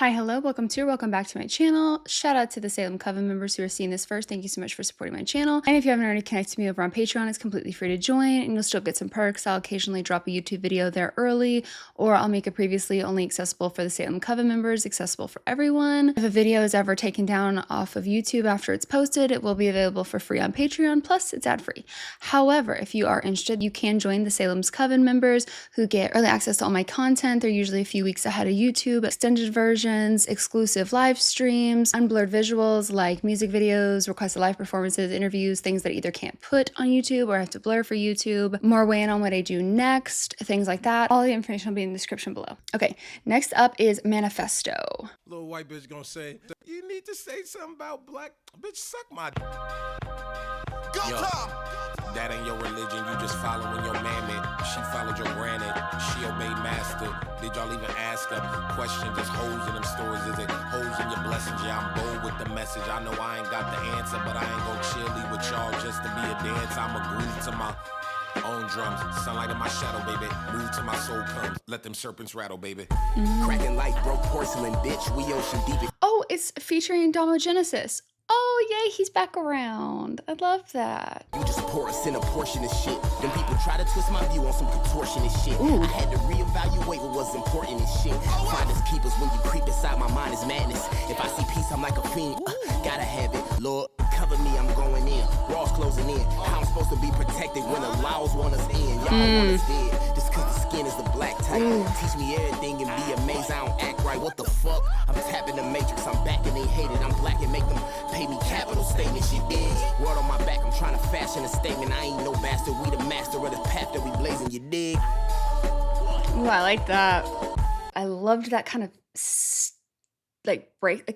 Hi, hello, welcome back to my channel. Shout out to the Salem Coven members who are seeing this first. Thank you so much for supporting my channel. And if you haven't already connected to me over on Patreon, it's completely free to join and you'll still get some perks. I'll occasionally drop a YouTube video there early, or I'll make it previously only accessible for the Salem Coven members, accessible for everyone. If a video is ever taken down off of YouTube after it's posted, it will be available for free on Patreon, plus it's ad-free. However, if you are interested, you can join the Salem's Coven members who get early access to all my content. They're usually a few weeks ahead of YouTube, extended versions, exclusive live streams, unblurred visuals like music videos, requested live performances, interviews, things that either can't put on YouTube or have to blur for YouTube, more weighing on what I do next, things like that. All the information will be in the description below. Okay, next up is Manifesto. Little white bitch gonna say, you need to say something about black, bitch, suck my Go Tom! That ain't your religion, you just following your mammy. She followed your granny, she obeyed master. Did y'all even ask her? Question, just holes in them stories, is it holes in your blessings? Yeah, I'm bold with the message. I know I ain't got the answer, but I ain't gon' cheerlead with y'all just to be a dance. I'm a groove to my own drums, sunlight in my shadow, baby. Move till my soul comes, let them serpents rattle, baby. Cracking like broke porcelain, bitch, we ocean deep. Oh, it's featuring Domogenesis. Oh, yay, he's back around. I love that. You just pour us in a portion of shit. Then people try to twist my view on some contortionist shit. I had to reevaluate what was important and shit. Finders keepers when you creep inside my mind is madness. If I see peace, I'm like a fiend. Gotta have it, Lord. Cover me, I'm going in. Walls closing in. How I'm supposed to be protected when the laws want us in. Y'all want us dead. Just cause the skin is the black type. Teach me everything and be amazed. I don't act right. What the fuck? I'm tapping the matrix. I'm back and they hate it. I'm black and make them pay me capital statement. Shit big. Word on my back. I'm trying to fashion a statement. I ain't no bastard. We the master of this path that we blazing. You dig? Ooh, I like that. I loved that kind of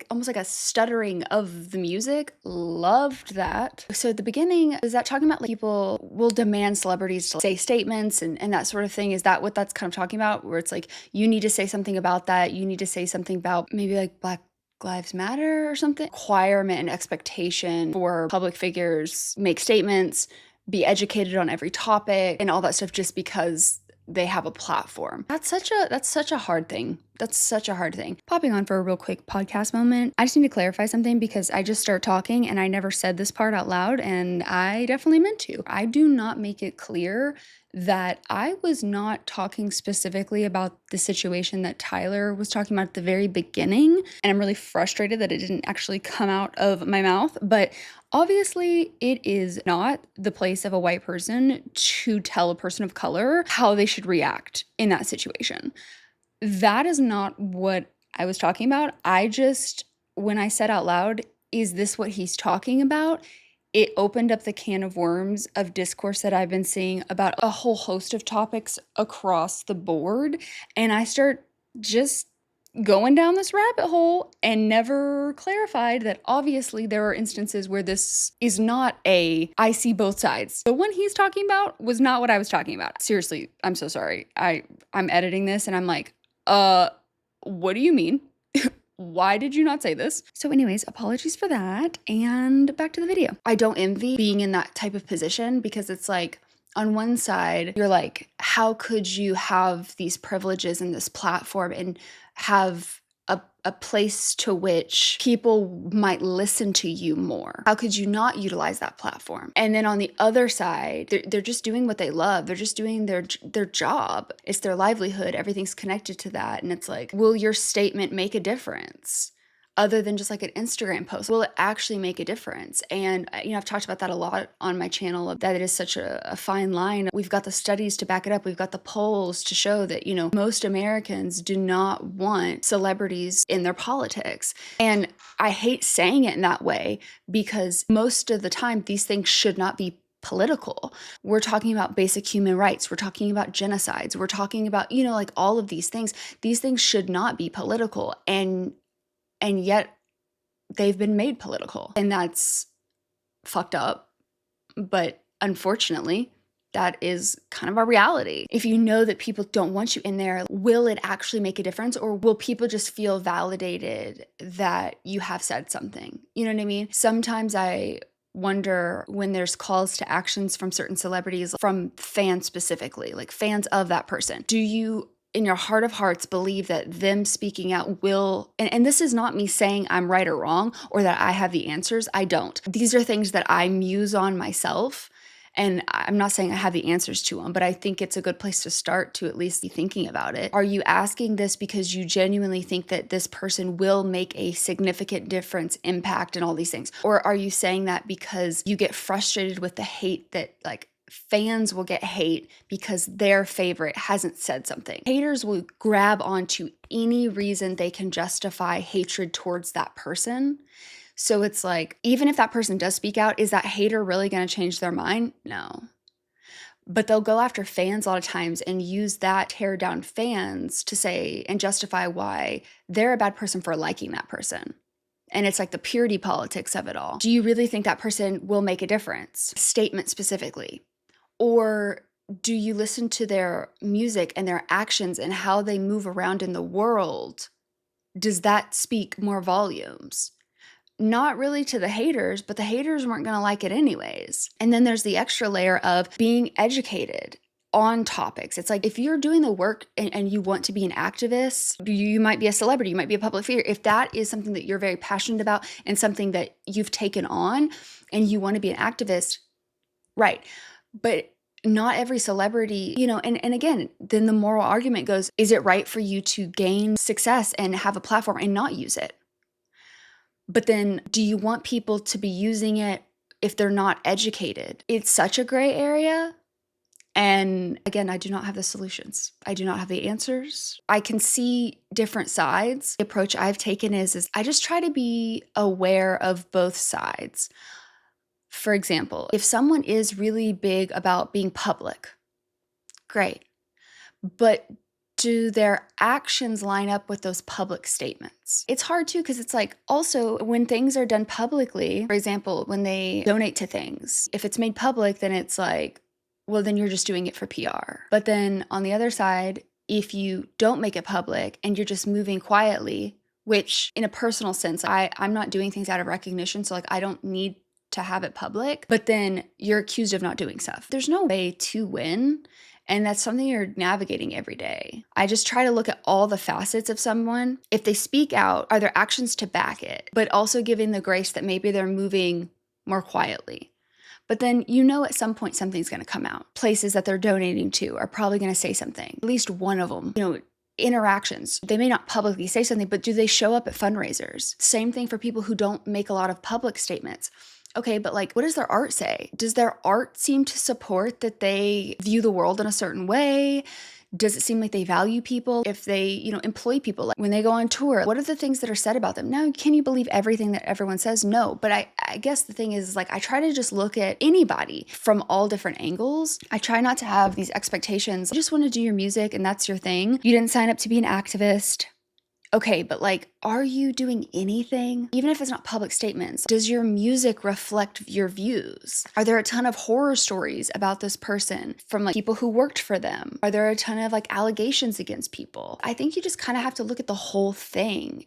almost like a stuttering of the music. Loved that. So at the beginning, is that talking about like people will demand celebrities to say statements and that sort of thing? Is that what that's kind of talking about? Where it's like, you need to say something about that. You need to say something about maybe like Black Lives Matter or something? Requirement and expectation for public figures make statements, be educated on every topic and all that stuff just because they have a platform. That's such a hard thing. That's such a hard thing. Popping on for a real quick podcast moment. I just need to clarify something because I just start talking and I never said this part out loud and I definitely meant to. I do not make it clear that I was not talking specifically about the situation that Tyler was talking about at the very beginning. And I'm really frustrated that it didn't actually come out of my mouth. But obviously, it is not the place of a white person to tell a person of color how they should react in that situation. That is not what I was talking about. When I said out loud, is this what he's talking about? It opened up the can of worms of discourse that I've been seeing about a whole host of topics across the board. And I start just going down this rabbit hole and never clarified that obviously there are instances where this is not I see both sides. The one he's talking about was not what I was talking about. Seriously, I'm so sorry. I'm editing this and I'm like, what do you mean? Why did you not say this? So anyways, apologies for that and back to the video. I don't envy being in that type of position because it's like, on one side, you're like, how could you have these privileges and this platform and have a place to which people might listen to you more? How could you not utilize that platform? And then on the other side, they're just doing what they love. They're just doing their job. It's their livelihood. Everything's connected to that. And it's like, will your statement make a difference? Other than just like an Instagram post, will it actually make a difference? And I've talked about that a lot on my channel, that it is such a fine line. We've got the studies to back it up. We've got the polls to show that, most Americans do not want celebrities in their politics. And I hate saying it in that way because most of the time these things should not be political. We're talking about basic human rights. We're talking about genocides. We're talking about, like all of these things. These things should not be political. And yet they've been made political, and that's fucked up. But unfortunately, that is kind of our reality. If you know that people don't want you in there, will it actually make a difference, or will people just feel validated that you have said something? You know what I mean? Sometimes I wonder when there's calls to actions from certain celebrities, from fans specifically, like fans of that person. Do you in your heart of hearts believe that them speaking out will, and this is not me saying I'm right or wrong or that I have the answers. I don't. These are things that I muse on myself. And I'm not saying I have the answers to them, but I think it's a good place to start to at least be thinking about it. Are you asking this because you genuinely think that this person will make a significant difference, impact, and all these things? Or are you saying that because you get frustrated with the hate that, like, fans will get hate because their favorite hasn't said something? Haters will grab onto any reason they can justify hatred towards that person. So it's like, even if that person does speak out, is that hater really going to change their mind? No. But they'll go after fans a lot of times and use that tear down fans to say and justify why they're a bad person for liking that person. And it's like the purity politics of it all. Do you really think that person will make a difference? Statement specifically. Or do you listen to their music and their actions and how they move around in the world? Does that speak more volumes? Not really to the haters, but the haters weren't going to like it anyways. And then there's the extra layer of being educated on topics. It's like, if you're doing the work and you want to be an activist, you might be a celebrity, you might be a public figure. If that is something that you're very passionate about and something that you've taken on and you want to be an activist, right. But not every celebrity, and again, then the moral argument goes, is it right for you to gain success and have a platform and not use it? But then do you want people to be using it if they're not educated? It's such a gray area. And again, I do not have the solutions. I do not have the answers. I can see different sides. The approach I've taken is I just try to be aware of both sides. For example, if someone is really big about being public, great. But do their actions line up with those public statements? It's hard too, because it's like, also when things are done publicly, for example, when they donate to things, if it's made public, then it's like, well, then you're just doing it for PR. But then on the other side, if you don't make it public and you're just moving quietly, which in a personal sense, I'm not doing things out of recognition. So like, I don't need to have it public, but then you're accused of not doing stuff. There's no way to win. And that's something you're navigating every day. I just try to look at all the facets of someone. If they speak out, are there actions to back it? But also giving the grace that maybe they're moving more quietly. But then at some point something's going to come out. Places that they're donating to are probably going to say something. At least one of them, interactions. They may not publicly say something, but do they show up at fundraisers? Same thing for people who don't make a lot of public statements. Okay, but like, what does their art say? Does their art seem to support that they view the world in a certain way? Does it seem like they value people? If they, employ people, like when they go on tour, what are the things that are said about them? Now, can you believe everything that everyone says? No, but I guess the thing is like, I try to just look at anybody from all different angles. I try not to have these expectations. You just want to do your music and that's your thing. You didn't sign up to be an activist. Okay, but like, are you doing anything? Even if it's not public statements, does your music reflect your views? Are there a ton of horror stories about this person from like people who worked for them? Are there a ton of like allegations against people? I think you just kind of have to look at the whole thing.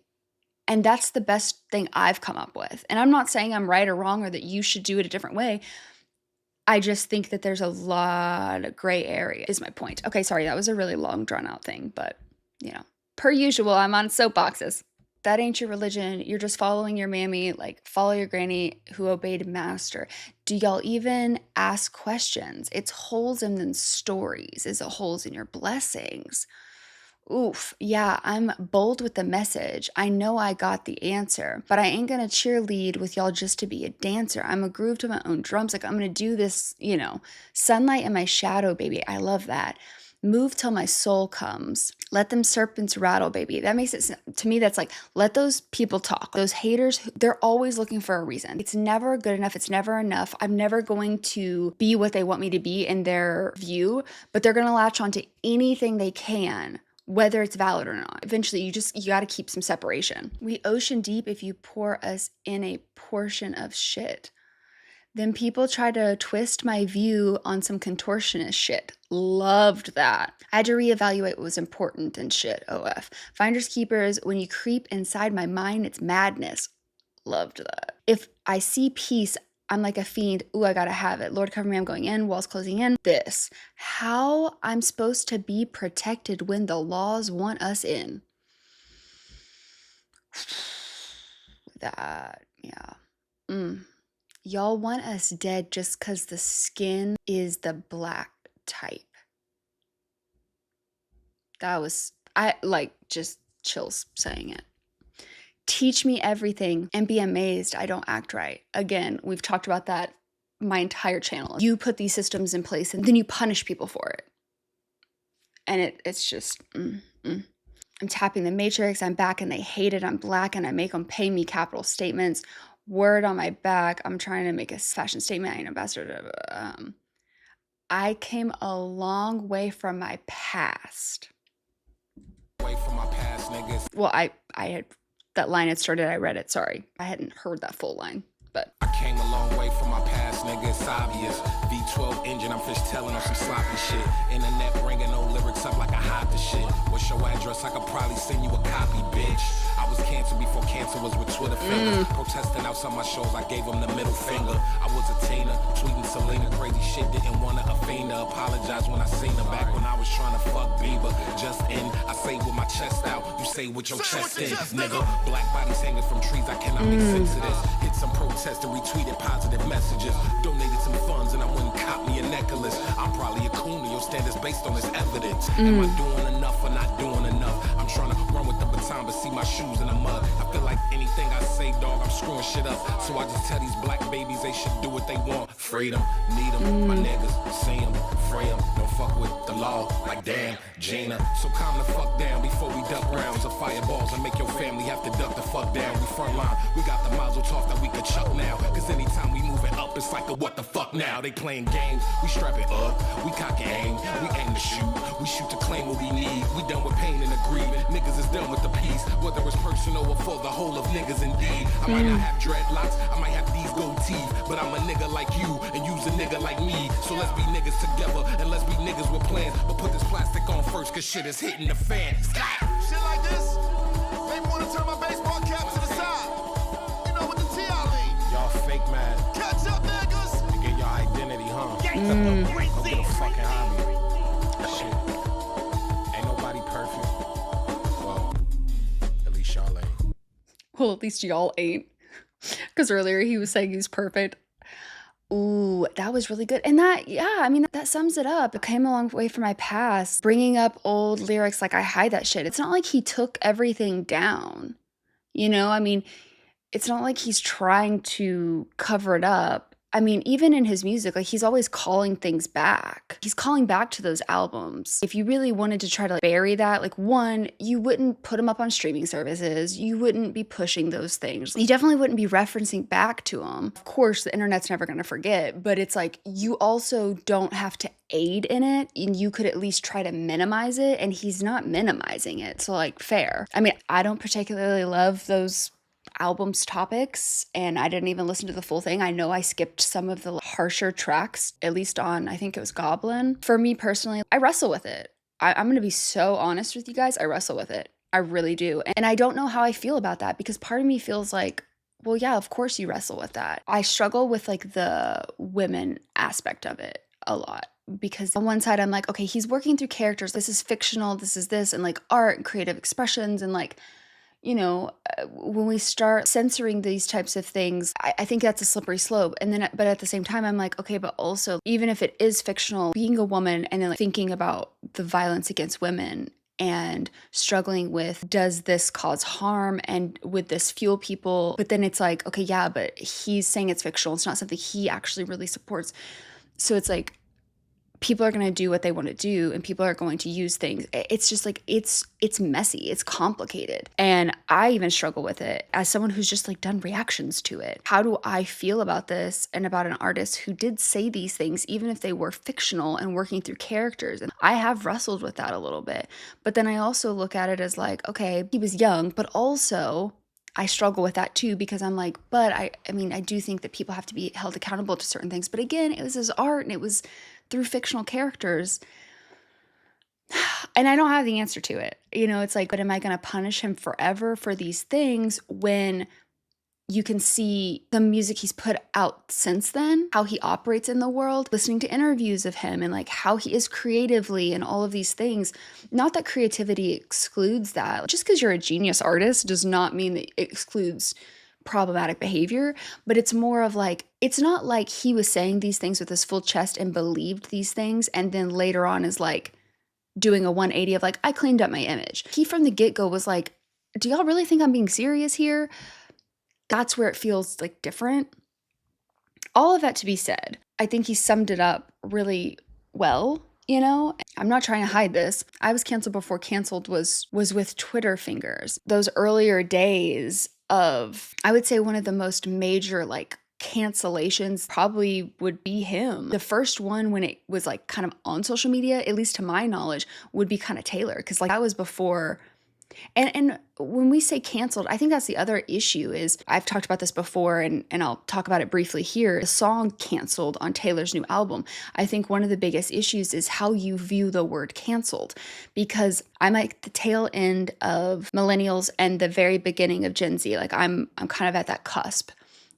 And that's the best thing I've come up with. And I'm not saying I'm right or wrong or that you should do it a different way. I just think that there's a lot of gray area is my point. Okay, sorry, that was a really long drawn out thing, but per usual, I'm on soapboxes. That ain't your religion. You're just following your mammy, like follow your granny who obeyed master. Do y'all even ask questions? It's holes in the stories. Is it holes in your blessings? Oof, yeah, I'm bold with the message. I know I got the answer, but I ain't gonna cheerlead with y'all just to be a dancer. I'm a groove to my own drums. Like I'm gonna do this, sunlight in my shadow, baby. I love that. Move till my soul comes. Let them serpents rattle, baby. That makes it, to me, that's like, let those people talk. Those haters, they're always looking for a reason. It's never good enough. It's never enough. I'm never going to be what they want me to be in their view, but they're going to latch onto anything they can, whether it's valid or not. Eventually, you got to keep some separation. We ocean deep if you pour us in a portion of shit. Then people try to twist my view on some contortionist shit. Loved that. I had to reevaluate what was important and shit. OF. Finders keepers, when you creep inside my mind, it's madness. Loved that. If I see peace, I'm like a fiend. Ooh, I gotta have it. Lord, cover me. I'm going in. Walls closing in. This. How I'm supposed to be protected when the laws want us in. That, yeah. Y'all want us dead just because the skin is the black type. That was, I like just chills saying it. Teach me everything and be amazed I don't act right. Again, we've talked about that my entire channel. You put these systems in place and then you punish people for it. And it's just, I'm tapping the matrix. I'm back and they hate it. I'm black and I make them pay me capital statements. Word on my back. I'm trying to make a fashion statement. I ain't an ambassador. I came a long way from my past. Way from my past, niggas. Well, I had, that line had started, I read it, sorry. I hadn't heard that full line, but. I came a long way from my past, nigga, it's obvious. V12 engine, I'm fish telling on some sloppy shit. Internet bringing no lyrics up like I hide the shit. What's your address? I could probably send you a copy, bitch. I was canceled before cancer was with Twitter fingers. Protesting outside my shows, I gave them the middle finger. I was a teen, tweeting Selena, crazy shit, didn't wanna offend her. Apologize when I seen her back when I was trying to fuck Bieber. Just in, I say with my chest out, you say with your chest in, nigga. Black bodies hanging from trees, I cannot make sense of this. Hit some protest and retweeted positive messages. Donated some funds and I wouldn't cop me a necklace. I'm probably a coon and your standards based on this evidence. Am I doing enough or not doing enough? I'm trying to run with the baton but see my shoes in the mud. I feel like anything I say, dog, I'm screwing shit up. So I just tell these black babies they should do what they want. Freedom, need them, my niggas, see them, free them. Don't fuck with the law, like damn, Gina. So calm the fuck down before we duck rounds of fireballs and make your family have to duck the fuck down. We front line, we got the mazel tov that we could chuck now. Cause anytime we moving up, it's like a what the fuck now. They playing games, we strap it up, we cock and aim, we aim to shoot, we shoot to claim what we need. We done with pain and agreement, niggas is done with the peace. Whether it's personal or for the whole of niggas indeed. I might not have dreadlocks, I might have these gold teeth, but I'm a nigga like you and you's a nigga like me. So let's be niggas together and let's be niggas with plans. But put this plastic on first cause shit is hitting the fan. Shit like this, they wanna turn my baseball cap to the side. You know, with the T.I. lean. Y'all fake mad. Catch up, niggas. To get your identity, huh? Go get a fucking hobby. Shit. Ain't nobody perfect. Well, at least y'all ain't. Well, at least y'all ain't. Because earlier he was saying he's perfect. Ooh, that was really good. And that, yeah, I mean, that sums it up. It came a long way from my past. Bringing up old lyrics like I hide that shit. It's not like he took everything down. You know, I mean, it's not like he's trying to cover it up. I mean, even in his music, like he's always calling things back. He's calling back to those albums. If you really wanted to try to like, bury that, like one, you wouldn't put them up on streaming services. You wouldn't be pushing those things. You definitely wouldn't be referencing back to them. Of course, the internet's never going to forget, but it's like you also don't have to aid in it and you could at least try to minimize it, and he's not minimizing it. So like fair. I mean, I don't particularly love those album's topics and I didn't even listen to the full thing. I know I skipped some of the harsher tracks, at least on, I think it was Goblin. For me personally, I wrestle with it. I'm going to be so honest with you guys. I wrestle with it. I really do. And I don't know how I feel about that because part of me feels like, well, yeah, of course you wrestle with that. I struggle with like the women aspect of it a lot. Because on one side, I'm like, okay, he's working through characters. This is fictional. This is this, and like art and creative expressions and like, you know, when we start censoring these types of things, I think that's a slippery slope. And then, but at the same time, I'm like, okay, but also, even if it is fictional, being a woman and then like thinking about the violence against women and struggling with, does this cause harm and would this fuel people? But then it's like, okay, yeah, but he's saying it's fictional. It's not something he actually really supports. So it's like, people are going to do what they want to do and people are going to use things. It's just like, it's messy. It's complicated. And I even struggle with it as someone who's just like done reactions to it. How do I feel about this and about an artist who did say these things, even if they were fictional and working through characters? And I have wrestled with that a little bit. But then I also look at it as like, okay, he was young, but also I struggle with that too, because I'm like, but I mean, I do think that people have to be held accountable to certain things. But again, it was his art and it was through fictional characters. And I don't have the answer to it. You know, it's like, but am I going to punish him forever for these things when you can see the music he's put out since then, how he operates in the world, listening to interviews of him and like how he is creatively and all of these things. Not that creativity excludes that. Just because you're a genius artist does not mean that it excludes problematic behavior, but it's more of like, it's not like he was saying these things with his full chest and believed these things and then later on is like doing a 180 of like, I cleaned up my image. He from the get-go was like, do y'all really think I'm being serious here? That's where it feels like different. All of that to be said, I think he summed it up really well. You know, I'm not trying to hide this. I was canceled before canceled was with Twitter fingers. Those earlier days of, I would say one of the most major like cancellations probably would be him. The first one when it was like kind of on social media, at least to my knowledge, would be kind of Taylor. Because like that was before. And when we say canceled, I think that's the other issue is, I've talked about this before and I'll talk about it briefly here. The song Canceled on Taylor's new album, I think one of the biggest issues is how you view the word canceled, because I'm like the tail end of millennials and the very beginning of Gen Z. Like I'm kind of at that cusp.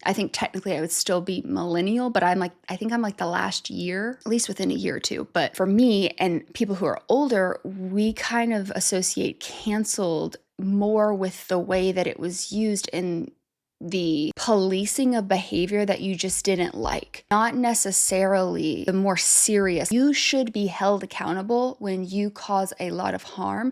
I think technically I would still be millennial, but I think I'm like the last year, at least within a year or two. But for me and people who are older, we kind of associate canceled more with the way that it was used in the policing of behavior that you just didn't like. Not necessarily the more serious. You should be held accountable when you cause a lot of harm.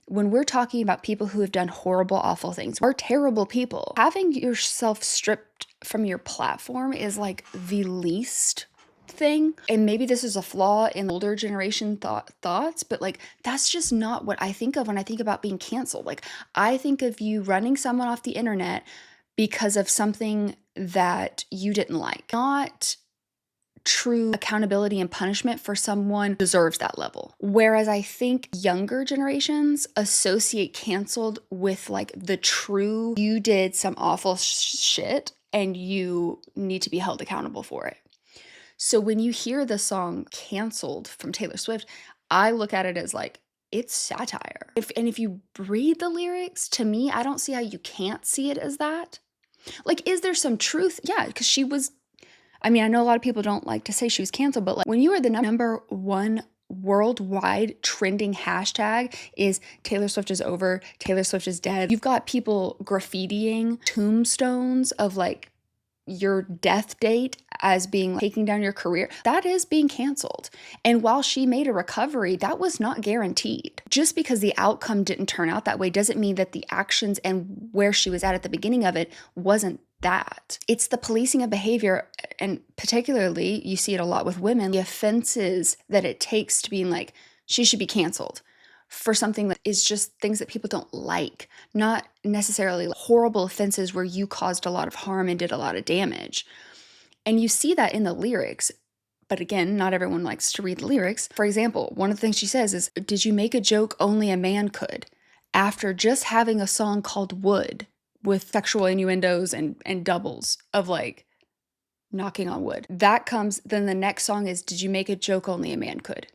When we're talking about people who have done horrible, awful things, or terrible people, having yourself stripped from your platform is like the least thing. And maybe this is a flaw in older generation thoughts, but like that's just not what I think of when I think about being canceled. Like I think of you running someone off the internet because of something that you didn't like. Not true accountability and punishment for someone who deserves that level. Whereas I think younger generations associate canceled with like the true, you did some awful shit and you need to be held accountable for it. So when you hear the song Canceled from Taylor Swift, I look at it as like, it's satire. If you read the lyrics, to me, I don't see how you can't see it as that. Like, is there some truth? Yeah, because she was, I mean, I know a lot of people don't like to say she was canceled, but like when you are the number one worldwide trending hashtag is Taylor Swift is over, Taylor Swift is dead. You've got people graffitiing tombstones of like your death date as being like, taking down your career. That is being canceled. And while she made a recovery, that was not guaranteed. Just because the outcome didn't turn out that way doesn't mean that the actions and where she was at the beginning of it wasn't that. It's the policing of behavior, and particularly you see it a lot with women, the offenses that it takes to being like, she should be canceled for something that is just things that people don't like, not necessarily horrible offenses where you caused a lot of harm and did a lot of damage. And you see that in the lyrics. But again, not everyone likes to read the lyrics. For example, one of the things she says is, did you make a joke only a man could? After just having a song called Wood with sexual innuendos and doubles of like knocking on wood. That comes, then the next song is, did you make a joke only a man could?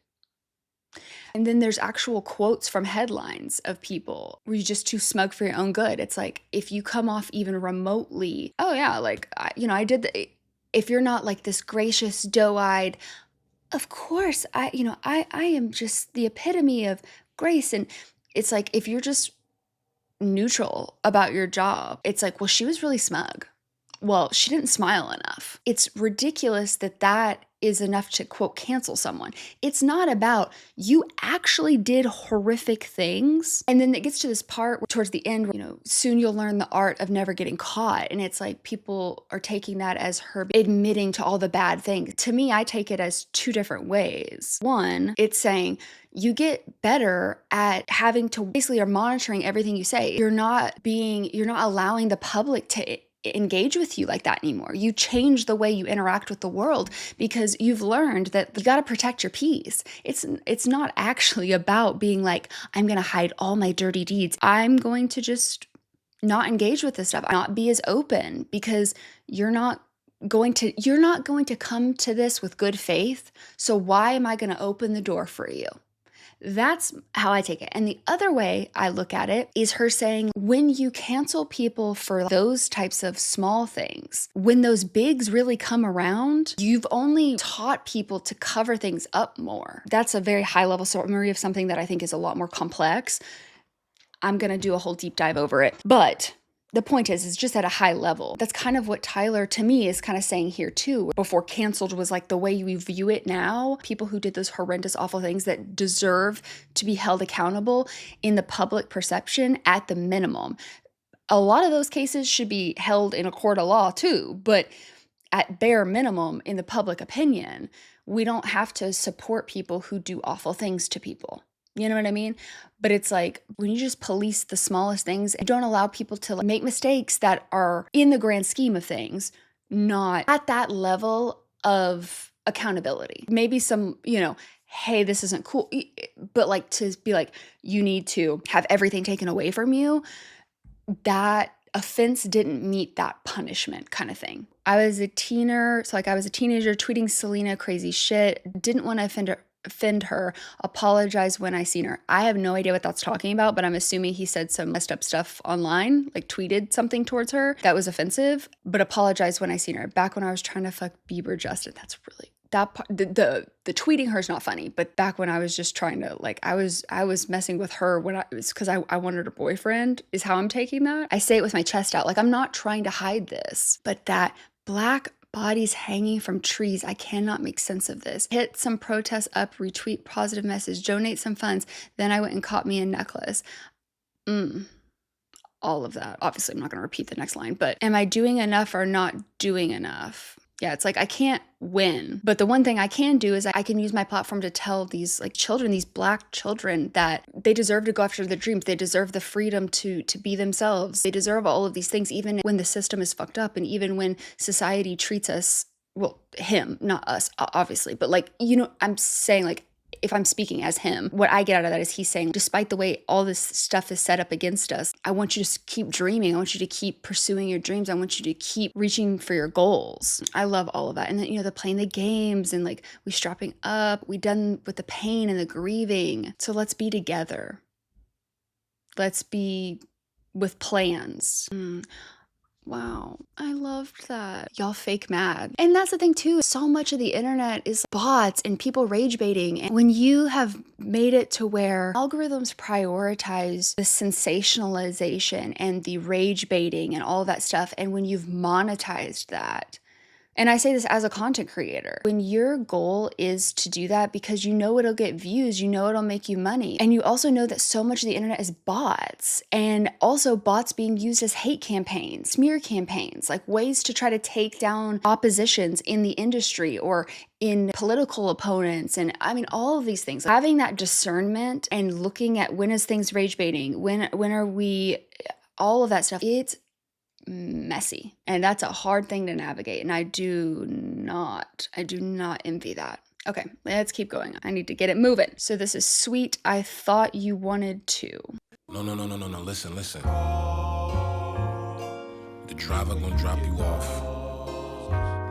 And then there's actual quotes from headlines of people where you're just too smug for your own good. It's like, if you come off even remotely, oh yeah, like, I did the, if you're not like this gracious, doe-eyed, of course, I am just the epitome of grace. And it's like, if you're just neutral about your job, it's like, well, she was really smug. Well, she didn't smile enough. It's ridiculous that is enough to, quote, cancel someone. It's not about, you actually did horrific things. And then it gets to this part where, towards the end, soon you'll learn the art of never getting caught. And it's like people are taking that as her admitting to all the bad things. To me, I take it as two different ways. One, it's saying, you get better at having to basically are monitoring everything you say. You're not allowing the public to engage with you like that anymore. You change the way you interact with the world because you've learned that you got to protect your peace. It's not actually about being like, I'm going to hide all my dirty deeds. I'm going to just not engage with this stuff, not be as open, because you're not going to come to this with good faith. So why am I going to open the door for you? That's how I take it. And the other way I look at it is her saying, when you cancel people for those types of small things, when those bigs really come around, you've only taught people to cover things up more. That's a very high level summary of something that I think is a lot more complex. I'm going to do a whole deep dive over it. But the point is just at a high level. That's kind of what Tyler, to me, is kind of saying here too. Before canceled was like the way we view it now. People who did those horrendous, awful things that deserve to be held accountable in the public perception at the minimum. A lot of those cases should be held in a court of law too, but at bare minimum, in the public opinion, we don't have to support people who do awful things to people. You know what I mean? But it's like when you just police the smallest things and don't allow people to make mistakes that are in the grand scheme of things, not at that level of accountability. Maybe some, hey, this isn't cool. But like to be like, you need to have everything taken away from you. That offense didn't meet that punishment kind of thing. I was a teenager tweeting Selena crazy shit. Didn't want to offend her, apologize when I seen her. I have no idea what that's talking about, but I'm assuming he said some messed up stuff online, like tweeted something towards her that was offensive, but apologize when I seen her. Back when I was trying to fuck Bieber Justin, that's really, that part, the tweeting her is not funny, but back when I was just trying to, I was messing with her when it was because I wanted her boyfriend, is how I'm taking that. I say it with my chest out, I'm not trying to hide this, but that black bodies hanging from trees. I cannot make sense of this. Hit some protests up, retweet positive message, donate some funds. Then I went and caught me a necklace. All of that. Obviously, I'm not going to repeat the next line, but am I doing enough or not doing enough? Yeah, it's I can't win. But the one thing I can do is I can use my platform to tell these children, these black children, that they deserve to go after their dreams. They deserve the freedom to be themselves. They deserve all of these things, even when the system is fucked up and even when society treats us, well, him, not us, obviously. But I'm saying if I'm speaking as him, what I get out of that is he's saying, despite the way all this stuff is set up against us, I want you to keep dreaming. I want you to keep pursuing your dreams. I want you to keep reaching for your goals. I love all of that. And then, the playing the games and we strapping up, we done with the pain and the grieving. So let's be together. Let's be with plans. Wow, I loved that. Y'all fake mad. And that's the thing too, so much of the internet is bots and people rage baiting. And when you have made it to where algorithms prioritize the sensationalization and the rage baiting and all that stuff, and when you've monetized that, and I say this as a content creator, when your goal is to do that because it'll get views, it'll make you money. And you also know that so much of the internet is bots, and also bots being used as hate campaigns, smear campaigns, ways to try to take down oppositions in the industry or in political opponents. And all of these things, having that discernment and looking at when is things rage baiting, when are we, all of that stuff, it's messy, and that's a hard thing to navigate, and I do not envy that. Okay, let's keep going. I need to get it moving. So this is Sweet, I Thought You Wanted To. No, listen. The driver gonna drop you off.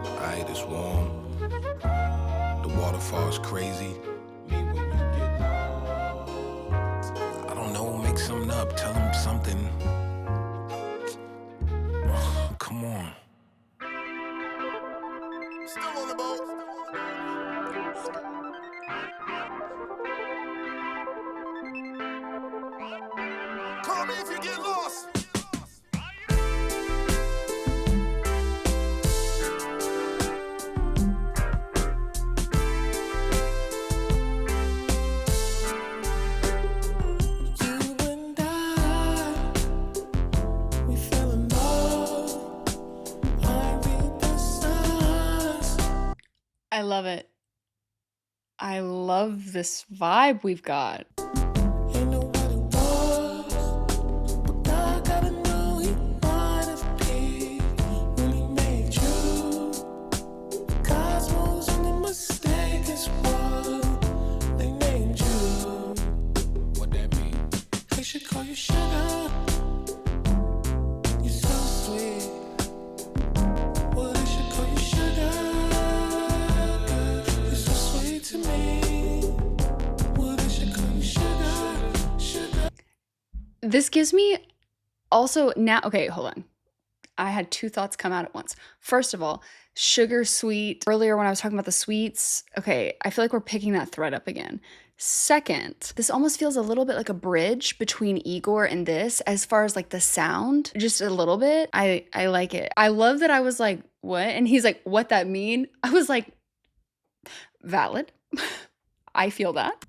Alright, it's warm. The waterfall's crazy. I don't know, make something up, tell him something. Come on. Still on the boat. Call me if you get lost. I love it. I love this vibe we've got. What that mean? They should call you sugar. You're so sweet. Well, they should call you sugar. You're so sweet to me. Well, they should call you This gives me also now, okay, hold on. I had two thoughts come out at once. First of all, sugar sweet. Earlier when I was talking about the sweets, okay, I feel like we're picking that thread up again. Second, this almost feels a little bit like a bridge between Igor and this as far as like the sound, just a little bit. I like it. I love that I was like, what? And he's like, what that mean? I was like, valid. I feel that.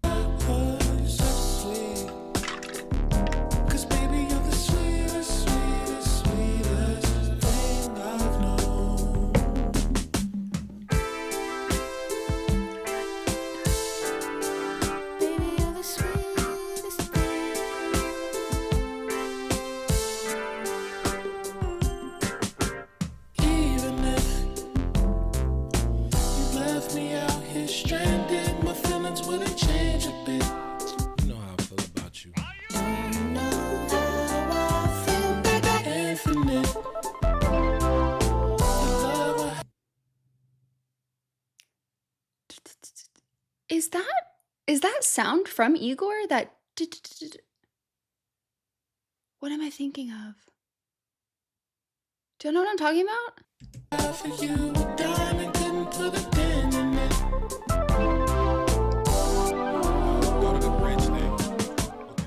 Is that sound from Igor? That what am I thinking of? Do you know what I'm talking about?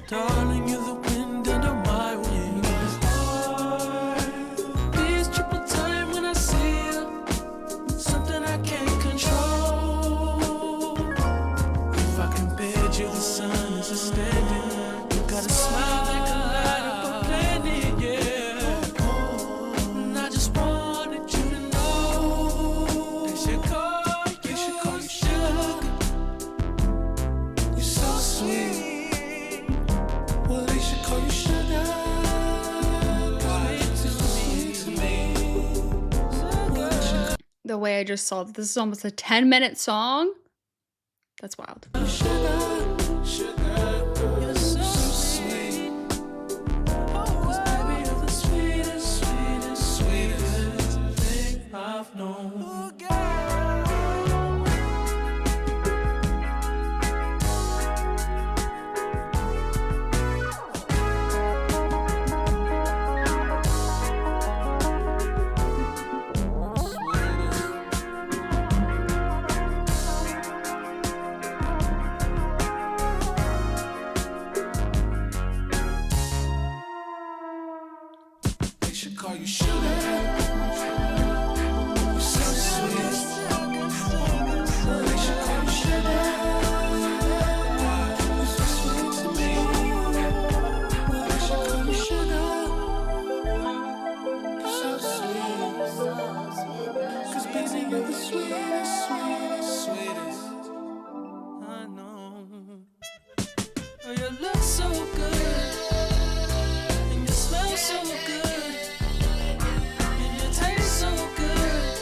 Darling, you're the wind under my wings. This triple time when I see you, something I can't control. If I can bid you, the sun is a standing. You got a smile that can light up a planet, yeah. And I just wanted you to know. They should call you sugar. You're so sweet. Well, they should call you sugar. The way I just saw that this is almost a 10-minute song. That's wild. Sugar, sugar, you're so sweet. Oh, 'cause baby, you're the sweetest, sweetest, sweetest thing I've known. They should call you sugar. You're so sweet. They should call you sugar. You're so sweet to me. They should call you sugar. You're so sweet. 'Cause baby, you're the sweetest, sweetest, sweetest. I know. Oh, you look so good. And you smell so good. And you taste so good.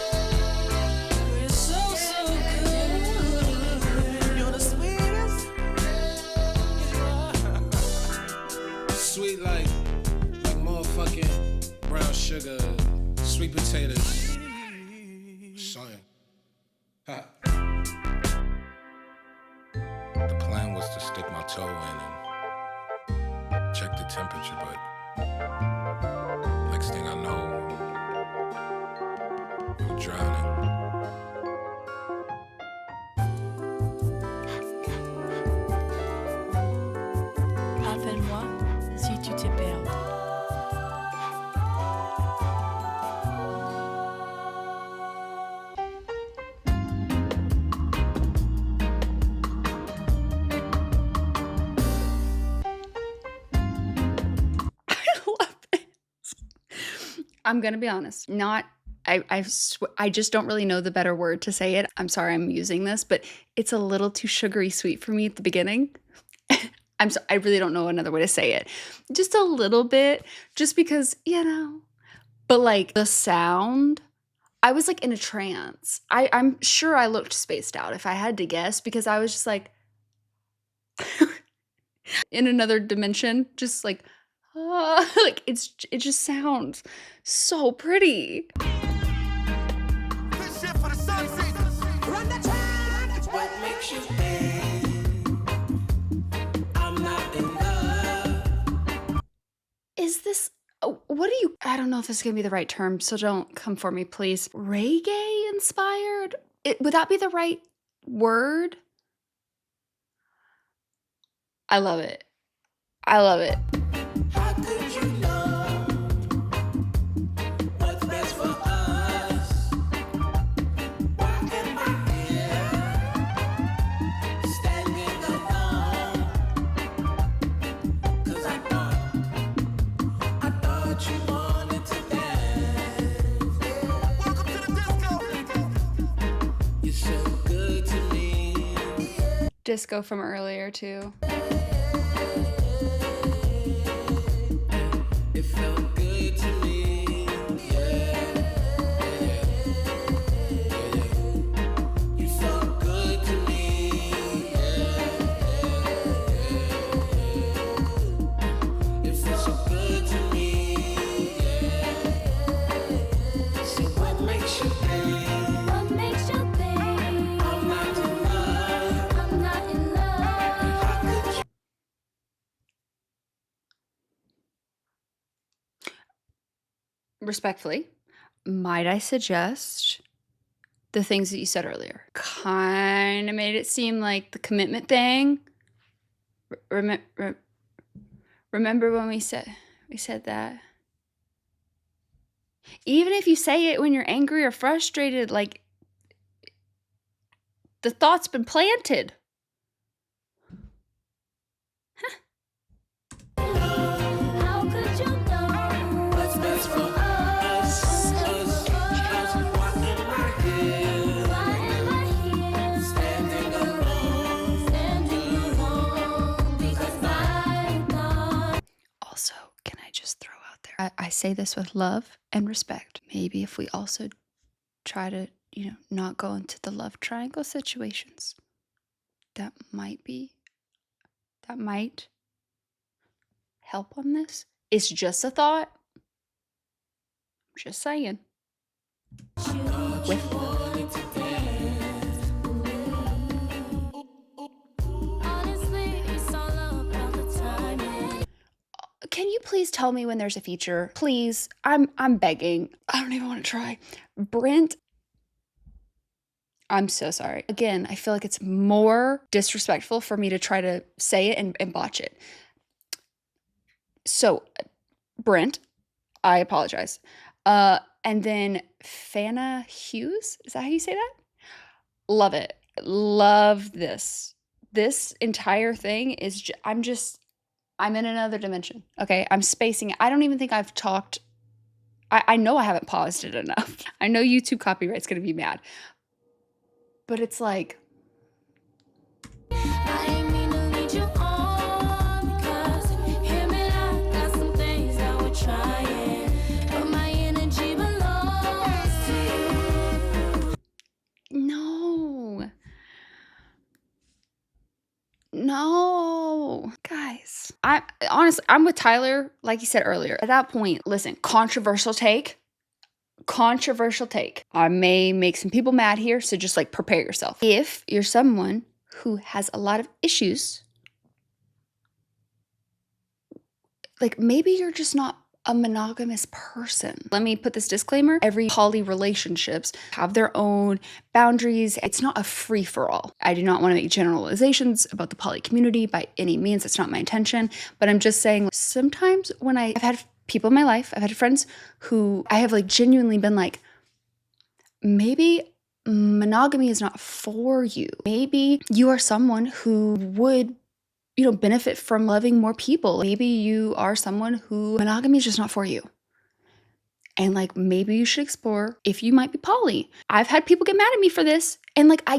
You're so, so good. You're the sweetest. Sweet like motherfucking brown sugar, sweet potatoes. Son. Ha. The plan was to stick my toe in and check the temperature, but next thing I know, I'm drowning. Appelle-moi si tu te perds. I'm gonna be honest. I just don't really know the better word to say it. I'm sorry I'm using this, but it's a little too sugary sweet for me at the beginning. I really don't know another way to say it. Just a little bit, just because, But like the sound, I was like in a trance. I'm sure I looked spaced out if I had to guess, because I was just like in another dimension, just like like it just sounds so pretty. This shit for the sun seekers. Run the track. It's what makes you think I'm not in love. is this, what do you, I don't know if this is going to be the right term, so don't come for me, please. Reggae inspired? Would that be the right word? I love it. I love it. How could you know what's best for us? Why am I here standing alone? 'Cause I thought you wanted to dance. Welcome to the disco. You're so good to me. Disco from earlier, too. It felt good to me. You're so good to me. It feels so good to me. So what makes you think What makes you think I'm not in love? I'm not in love? How could you? Respectfully, might I suggest the things that you said earlier? Kind of made it seem like the commitment thing. Remember when we said that? Even if you say it when you're angry or frustrated, like the thought's been planted. How could you know What's best for us? Why am I here Why am I here standing alone? standing alone? Because I thought Also, can I just throw out there? I say this with love and respect. Maybe if we also try to, not go into the love triangle situations, that might help on this. It's just a thought. Just saying. honestly, it's all about the timing. Can you please tell me when there's a feature? Please. I'm begging. I don't even want to try. Brent, I'm so sorry. Again, I feel like it's more disrespectful for me to try to say it and botch it. So, Brent, I apologize. And then Fana Hughes, is that how you say that? Love it. Love this. This entire thing is, I'm in another dimension. Okay, I'm spacing it. I don't even think I've talked. I know I haven't paused it enough. I know YouTube copyright's gonna be mad. But it's like, I ain't mean to lead you on because him and I got some things that we're trying, but my energy belongs to you. no, guys. Honestly, I'm with Tyler, like you said earlier. At that point, listen, controversial take. I may make some people mad here, so just like prepare yourself. If you're someone who has a lot of issues, like maybe you're just not a monogamous person. Let me put this disclaimer. Every poly relationships have their own boundaries. It's not a free-for-all. I do not want to make generalizations about the poly community by any means. That's not my intention. But I'm just saying sometimes when I've had people in my life, I've had friends who I have like genuinely been like, maybe monogamy is not for you. Maybe you are someone who would benefit from loving more people. Maybe you are someone who monogamy is just not for you. And like, maybe you should explore if you might be poly. I've had people get mad at me for this. And like,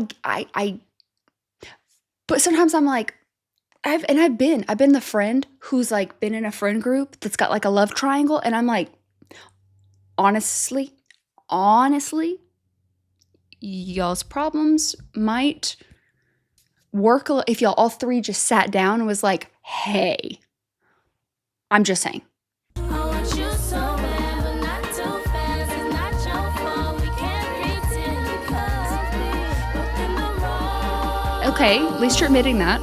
but sometimes I'm like, I've been the friend who's like been in a friend group that's got like a love triangle. And I'm like, honestly, y'all's problems might work if y'all all three just sat down and was like, hey, I'm just saying. I want you so bad, but not too fast. It's not your fault. We can't pretend because we're in the wrong. Okay, at least you're admitting that.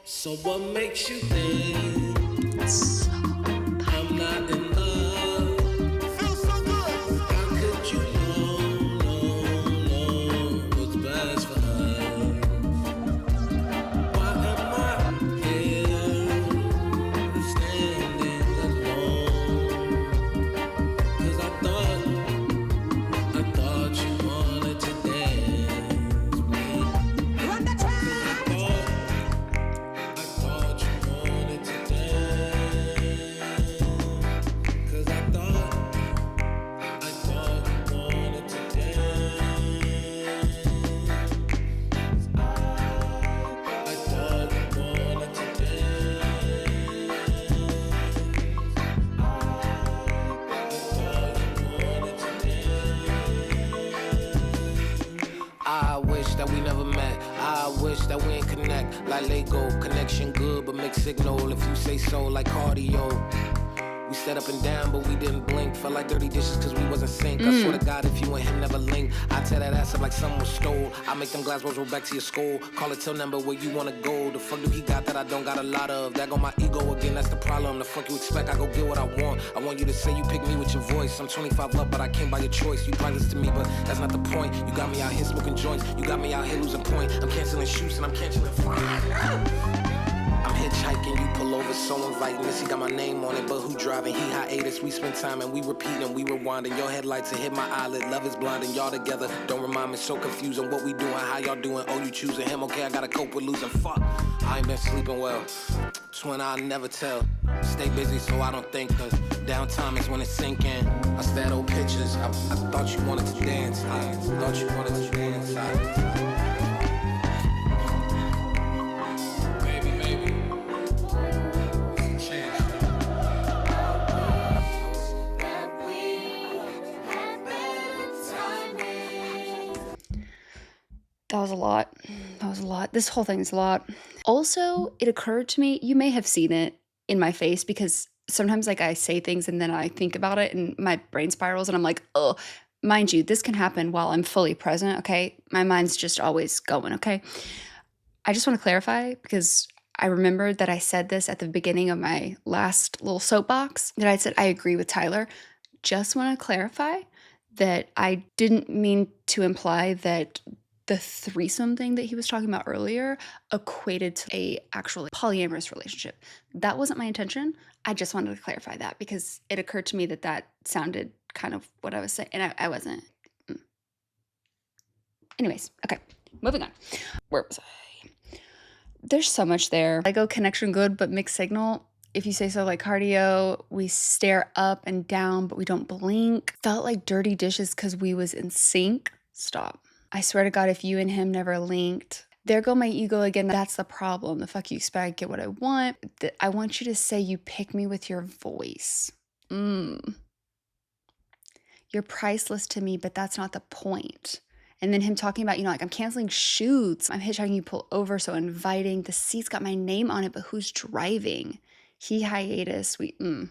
So what makes you think that we ain't connect. Like Lego, connection good, but mixed signal. If you say so, like cardio. We set up and down, but we didn't blink. Felt like dirty dishes cause we wasn't sync. I swear to God, if you and him never link, I tear that ass up like someone was stole. I make them glass rolls roll back to your skull. Call it till number where you wanna go. The fuck do he got that I don't got a lot of? That go my ego again, that's the problem. The fuck you expect, I go get what I want. I want you to say you pick me with your voice. I'm 25 up, but I came by your choice. You priceless to me, but that's not the point. You got me out here smoking joints. You got me out here losing point. I'm canceling shoots and I'm canceling fine. I'm hitchhiking, you pull over, so inviting. This, he got my name on it, but who driving? He hiatus, we spend time and we repeating, we rewinding. Your headlights have hit my eyelid, love is blinding. Y'all together, don't remind me, so confusing. What we doing, how y'all doing? Oh, you choosing him, okay, I gotta cope with losing. Fuck, I ain't been sleeping well. Twin, I'll never tell. Stay busy so I don't think, cause downtime is when it's sinking. I stare at old pictures, I thought you wanted to dance. I thought you wanted to dance. That was a lot. That was a lot. This whole thing is a lot. Also, it occurred to me, you may have seen it in my face because sometimes like I say things and then I think about it and my brain spirals and I'm like, oh, mind you, this can happen while I'm fully present, okay? My mind's just always going, okay? I just want to clarify because I remembered that I said this at the beginning of my last little soapbox, that I said I agree with Tyler. Just want to clarify that I didn't mean to imply that the threesome thing that he was talking about earlier equated to a actual polyamorous relationship. That wasn't my intention. I just wanted to clarify that because it occurred to me that that sounded kind of what I was saying, and I wasn't. Anyways, okay, moving on. Where was I? There's so much there. Lego connection good, but mixed signal. If you say so, like cardio, we stare up and down, but we don't blink. Felt like dirty dishes because we was in sync. Stop. I swear to God, if you and him never linked, there go my ego again. That's the problem. The fuck you expect, I get what I want. I want you to say you pick me with your voice. You're priceless to me, but that's not the point. And then him talking about, like I'm canceling shoots. I'm hitchhiking, you pull over, so inviting. The seat's got my name on it, but who's driving? He hiatus, And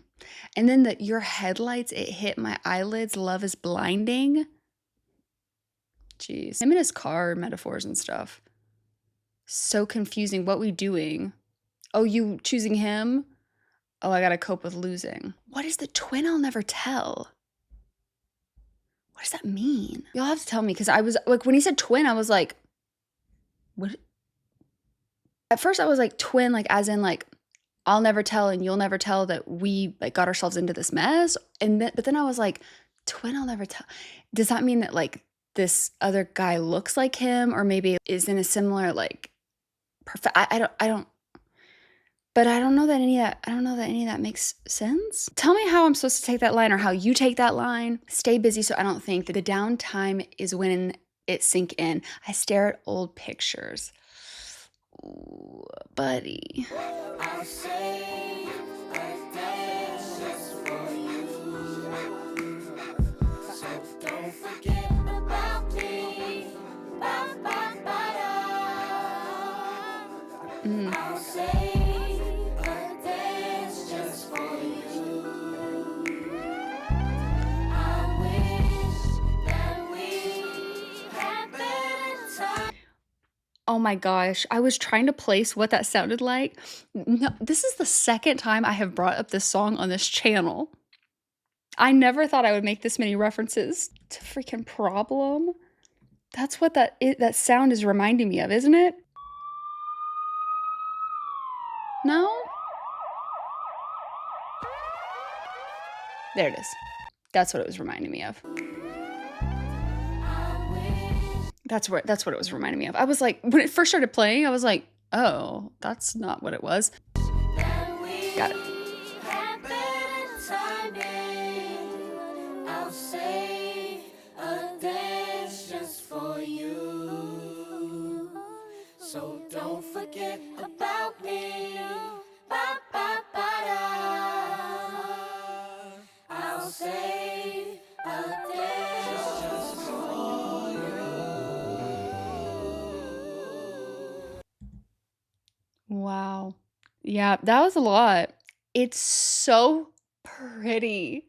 then your headlights, it hit my eyelids. Love is blinding. Jeez. Him and his car metaphors and stuff. So confusing. What we doing? Oh, you choosing him? Oh, I gotta cope with losing. What is the twin I'll never tell? What does that mean? You'll have to tell me because I was like, when he said twin, I was like, what? At first I was like twin, like as in like, I'll never tell and you'll never tell that we like got ourselves into this mess. But then I was like, twin, I'll never tell. Does that mean that like this other guy looks like him or maybe is in a similar like perfect? I don't but I don't know that any of that makes sense. Tell me how I'm supposed to take that line or how you take that line. Stay busy so I don't think that the downtime is when it sink in. I stare at old pictures. Ooh, buddy. I'll say a dance just for you. So don't forget about me. Ba, ba, ba, da. I'll say a dance just for you. I wish that we had better time. Oh my gosh, I was trying to place what that sounded like. No, this is the second time I have brought up this song on this channel. I never thought I would make this many references to freaking Problem. That's what that sound is reminding me of, isn't it? No? There it is. That's what it was reminding me of. That's what it was reminding me of. I was like, when it first started playing, I was like, oh, that's not what it was. Got it. I'll say a dance just for you. So don't forget about me. Ba, ba, ba, da. I'll say a dance just for you. Yeah, that was a lot. It's so pretty.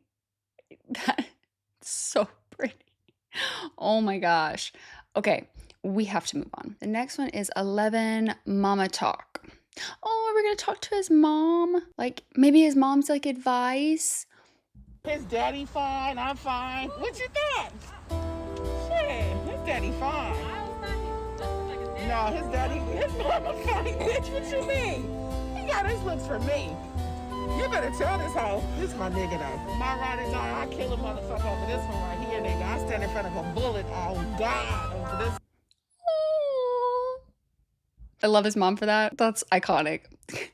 That's so pretty. Oh my gosh. Okay, we have to move on. The next one is 11 Mama Talk. Oh, we're gonna talk to his mom. Like, maybe his mom's like advice. His daddy fine, I'm fine. What you thought? Shit, his daddy fine. No, his mama fine, bitch. What you mean? He got his looks for me. You better tell this hoe. This my nigga though. My ride or die, I kill a motherfucker over this one right here, nigga. I stand in front of a bullet. Oh God, over this. I love his mom for that. That's iconic.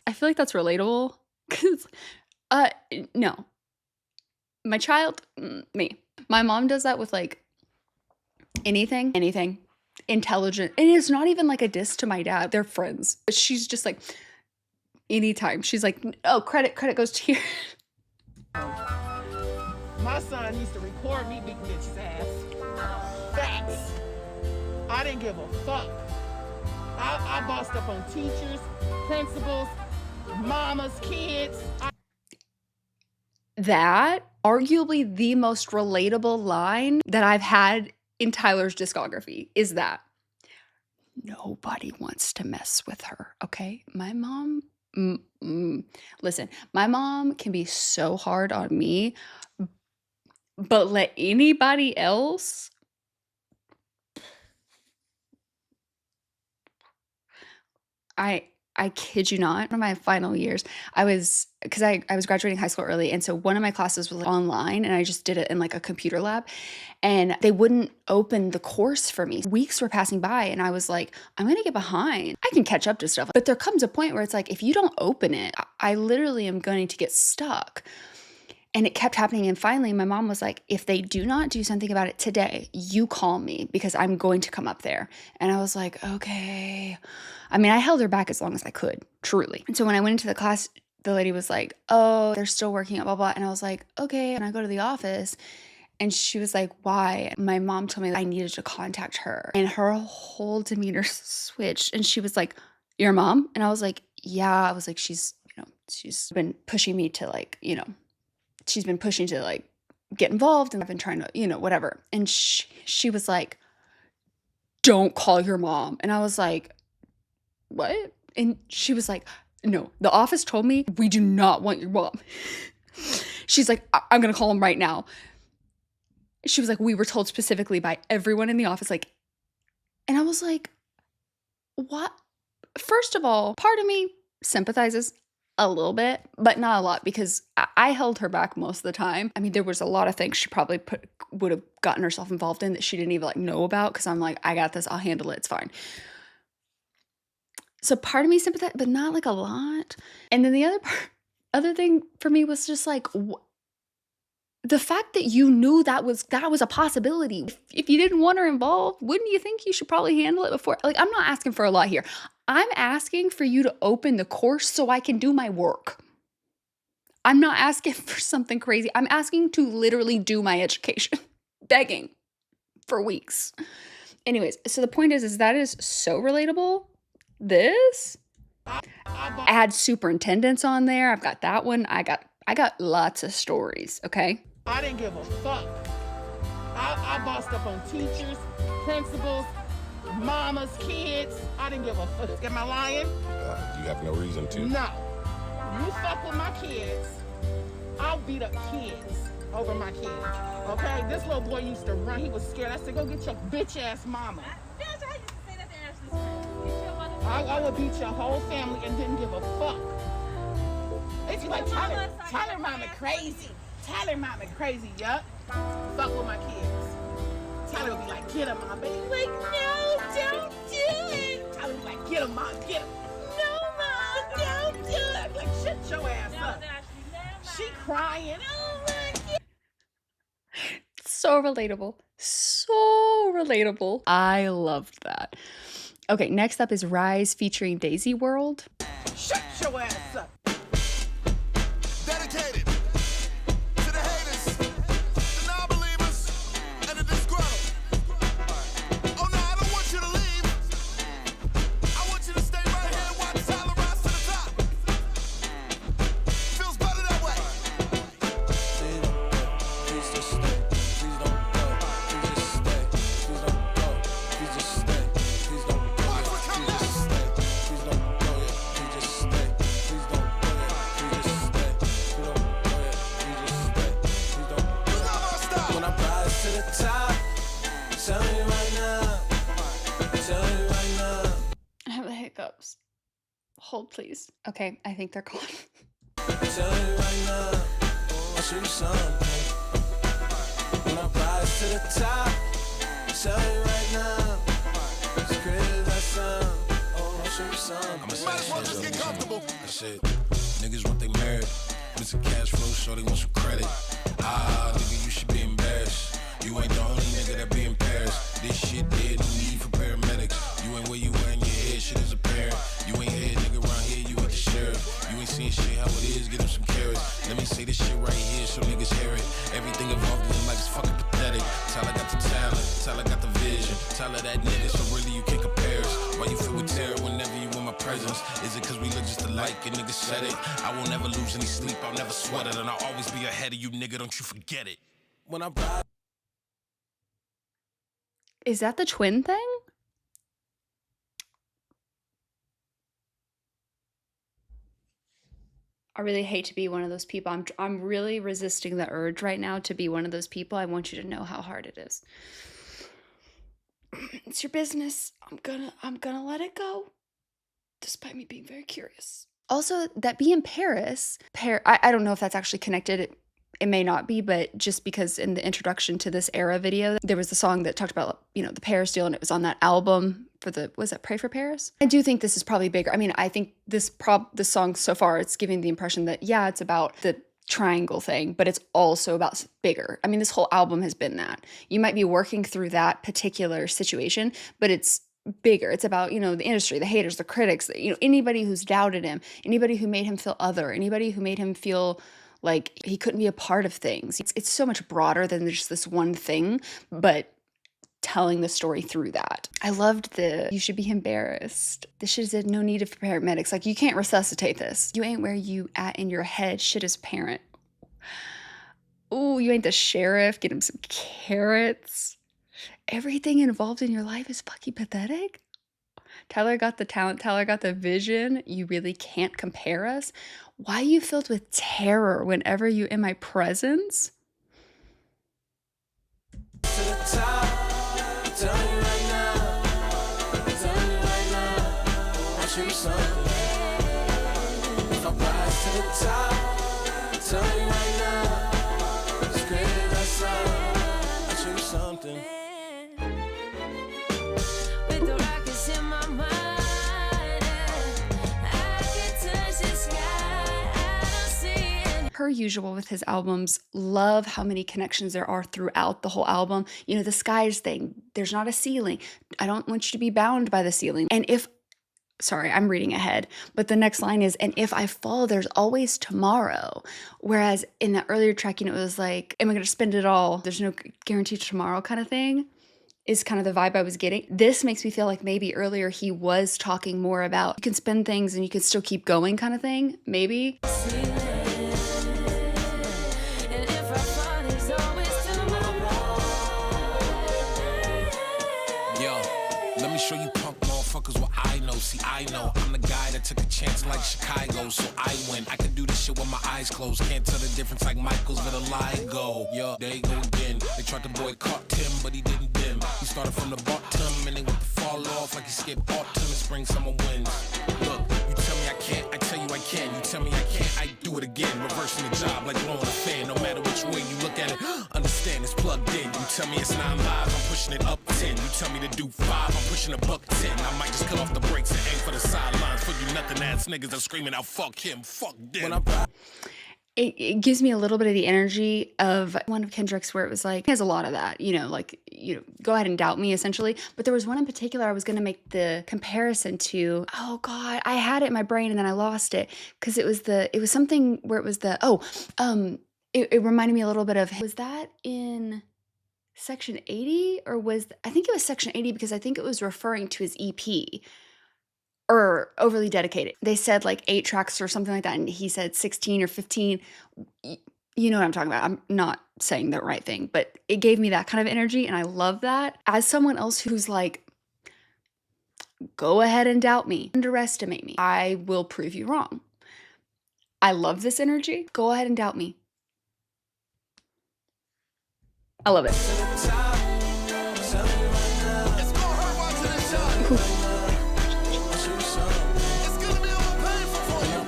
I feel like that's relatable. Cause, no. My child, me. My mom does that with like anything, intelligent. And it's not even like a diss to my dad. They're friends. But she's just like, anytime. She's like, oh, credit goes to you. My son used to record me beating bitch's ass. Facts. I didn't give a fuck. I bossed up on teachers, principals, mamas, kids. That, arguably the most relatable line that I've had in Tyler's discography is that nobody wants to mess with her, okay? My mom, listen, my mom can be so hard on me, but let anybody else... I kid you not, one of my final years, I was graduating high school early, and so one of my classes was online, and I just did it in like a computer lab, and they wouldn't open the course for me. Weeks were passing by, and I was like, I'm gonna get behind. I can catch up to stuff, but there comes a point where it's like, if you don't open it, I literally am going to get stuck. And it kept happening. And finally, my mom was like, if they do not do something about it today, you call me because I'm going to come up there. And I was like, okay. I mean, I held her back as long as I could, truly. And so when I went into the class, the lady was like, oh, they're still working, blah, blah. And I was like, okay. And I go to the office and she was like, why? My mom told me that I needed to contact her. And her whole demeanor switched. And she was like, your mom? And I was like, yeah. I was like, she's been pushing me to like, she's been pushing to like get involved, and I've been trying to, whatever. And she was like, don't call your mom. And I was like, what? And she was like, no, the office told me we do not want your mom. She's like, I'm going to call him right now. She was like, we were told specifically by everyone in the office, like, and I was like, what? First of all, part of me sympathizes a little bit, but not a lot, because I held her back most of the time. I mean, there was a lot of things she probably would have gotten herself involved in that she didn't even like know about, because I'm like, I got this, I'll handle it, it's fine. So part of me sympathized, but not like a lot. And then the other thing for me was just like, the fact that you knew that was a possibility. If you didn't want her involved, wouldn't you think you should probably handle it before? Like, I'm not asking for a lot here. I'm asking for you to open the course so I can do my work. I'm not asking for something crazy. I'm asking to literally do my education. Begging for weeks. Anyways, so the point is that is so relatable. This, add superintendents on there. I've got that one. I got lots of stories, okay? I didn't give a fuck. I bossed up on teachers, principals, mamas, kids. I didn't give a fuck. Am I lying? You have no reason to. No. You fuck with my kids, I'll beat up kids over my kids. Okay? This little boy used to run. He was scared. I said, go get your bitch ass mama. I would beat your whole family and didn't give a fuck. It's like Tyler mama crazy. Tyler mama crazy, yup. Fuck with my kids. Tyler would be like, get him, mom. Baby, like, no, don't do it. Tyler would be like, get him, mom, get him. No, mom, don't do it. I'd be like, shut your ass up. She crying. Oh my God. So relatable. So relatable. I loved that. Okay, next up is Rise featuring Daisy World. Shut your ass up. Dedicated to the haters, the non-believers, and the disgruntled. Oh no, I don't want you to leave. I want you to stay right here and watch Tyler rise to the top. the top. Tell me right now. Tell me right now. I have the hiccups. Hold, please. Okay, I think they're gone. Tell me right now. I'll show you something. When I rise to the top. Tell me right now. It's crazy that sound. Oh, I'll show you something. I'ma say that shit, though. That's it. Niggas want they married. But it's a cash flow, so they want some credit. Ah, nigga, you should be embarrassed. You ain't the only nigga that be embarrassed. This shit dead, no need for paramedics. You ain't where you were in your head, shit is apparent. You ain't head nigga around here, you ain't the sheriff. You ain't seeing shit how it is, get them some carrots. Let me say this shit right here so niggas hear it. Everything involved in life is fucking pathetic. Tyler got the talent, Tyler got the vision. Tyler that nigga, so really you can't compare us. Why you feel with terror whenever you in my presence? Is it cause we look just alike and niggas said it? I will never lose any sleep, I'll never sweat it. And I'll always be ahead of you, nigga, don't you forget it. When I ride. Is that the twin thing? I really hate to be one of those people. I'm really resisting the urge right now to be one of those people. I want you to know how hard it is. It's your business. I'm gonna let it go, despite me being very curious. Also, that be in Paris. I don't know if that's actually connected. It may not be, but just because in the introduction to this era video, there was the song that talked about, you know, the Paris deal, and it was on that album for the, was that Pray for Paris? I do think this is probably bigger. I mean, I think this song so far, it's giving the impression that, yeah, it's about the triangle thing, but it's also about bigger. I mean, this whole album has been that. You might be working through that particular situation, but it's bigger. It's about, you know, the industry, the haters, the critics, you know, anybody who's doubted him, anybody who made him feel other, anybody who made him feel like he couldn't be a part of things. It's so much broader than just this one thing, but telling the story through that. I loved the, you should be embarrassed. This shit is no need of paramedics. Like, you can't resuscitate this. You ain't where you at in your head. Shit is parent. Ooh, you ain't the sheriff. Get him some carrots. Everything involved in your life is fucking pathetic. Tyler got the talent. Tyler got the vision. You really can't compare us. Why are you filled with terror whenever you in my presence? To the top, tell me right now, tell me right now, I'll show you something. If I rise to the top, tell me right now, it's crazy that sound, I'll show you something. With the rockets in my mind, I can touch the sky. I don't see any. Per usual with his albums, love how many connections there are throughout the whole album. You know, the skies thing, there's not a ceiling. I don't want you to be bound by the ceiling. And if, sorry, I'm reading ahead, but the next line is, and if I fall, there's always tomorrow. Whereas in the earlier track, you know, it was like, am I going to spend it all? There's no guarantee tomorrow kind of thing. Is kind of the vibe I was getting. This makes me feel like maybe earlier he was talking more about you can spend things and you can still keep going kind of thing. Maybe. And if I fall, there's always tomorrow. Yo, let me show you punk motherfuckers what I know. See, I know I'm the guy that took a chance like Chicago, so I win. I can do this shit with my eyes closed. Can't tell the difference like Michael's where the lie go. Yo, there you go again. They tried to boycott Tim, but he didn't dim. He started from the bottom and they went to fall off like he skipped autumn and spring, summer wins. Look, you tell me I can't, I tell you I can. You tell me I can't, I do it again. Reversing the job like blowing a fan. No matter which way you look at it, understand it's plugged in. You tell me it's 9 lives, I'm pushing it up 10. You tell me to do 5, I'm pushing a buck 10. I might just cut off the brakes and aim for the sidelines. For you nothing ass niggas that screaming out fuck him, fuck them. It gives me a little bit of the energy of one of Kendrick's where it was like, he has a lot of that, you know, like, you know, go ahead and doubt me essentially. But there was one in particular I was going to make the comparison to, oh God, I had it in my brain and then I lost it. Cause it was something where it was it reminded me a little bit of, was that in Section 80 or I think it was Section 80 because I think it was referring to his EP. Or Overly Dedicated. They said like 8 tracks or something like that, and he said 16 or 15. You know what I'm talking about. I'm not saying the right thing, but it gave me that kind of energy, and I love that. As someone else who's like, go ahead and doubt me, underestimate me, I will prove you wrong. I love this energy. Go ahead and doubt me. I love it. It's gonna hurt watching this show. It's gonna be all painful for you. You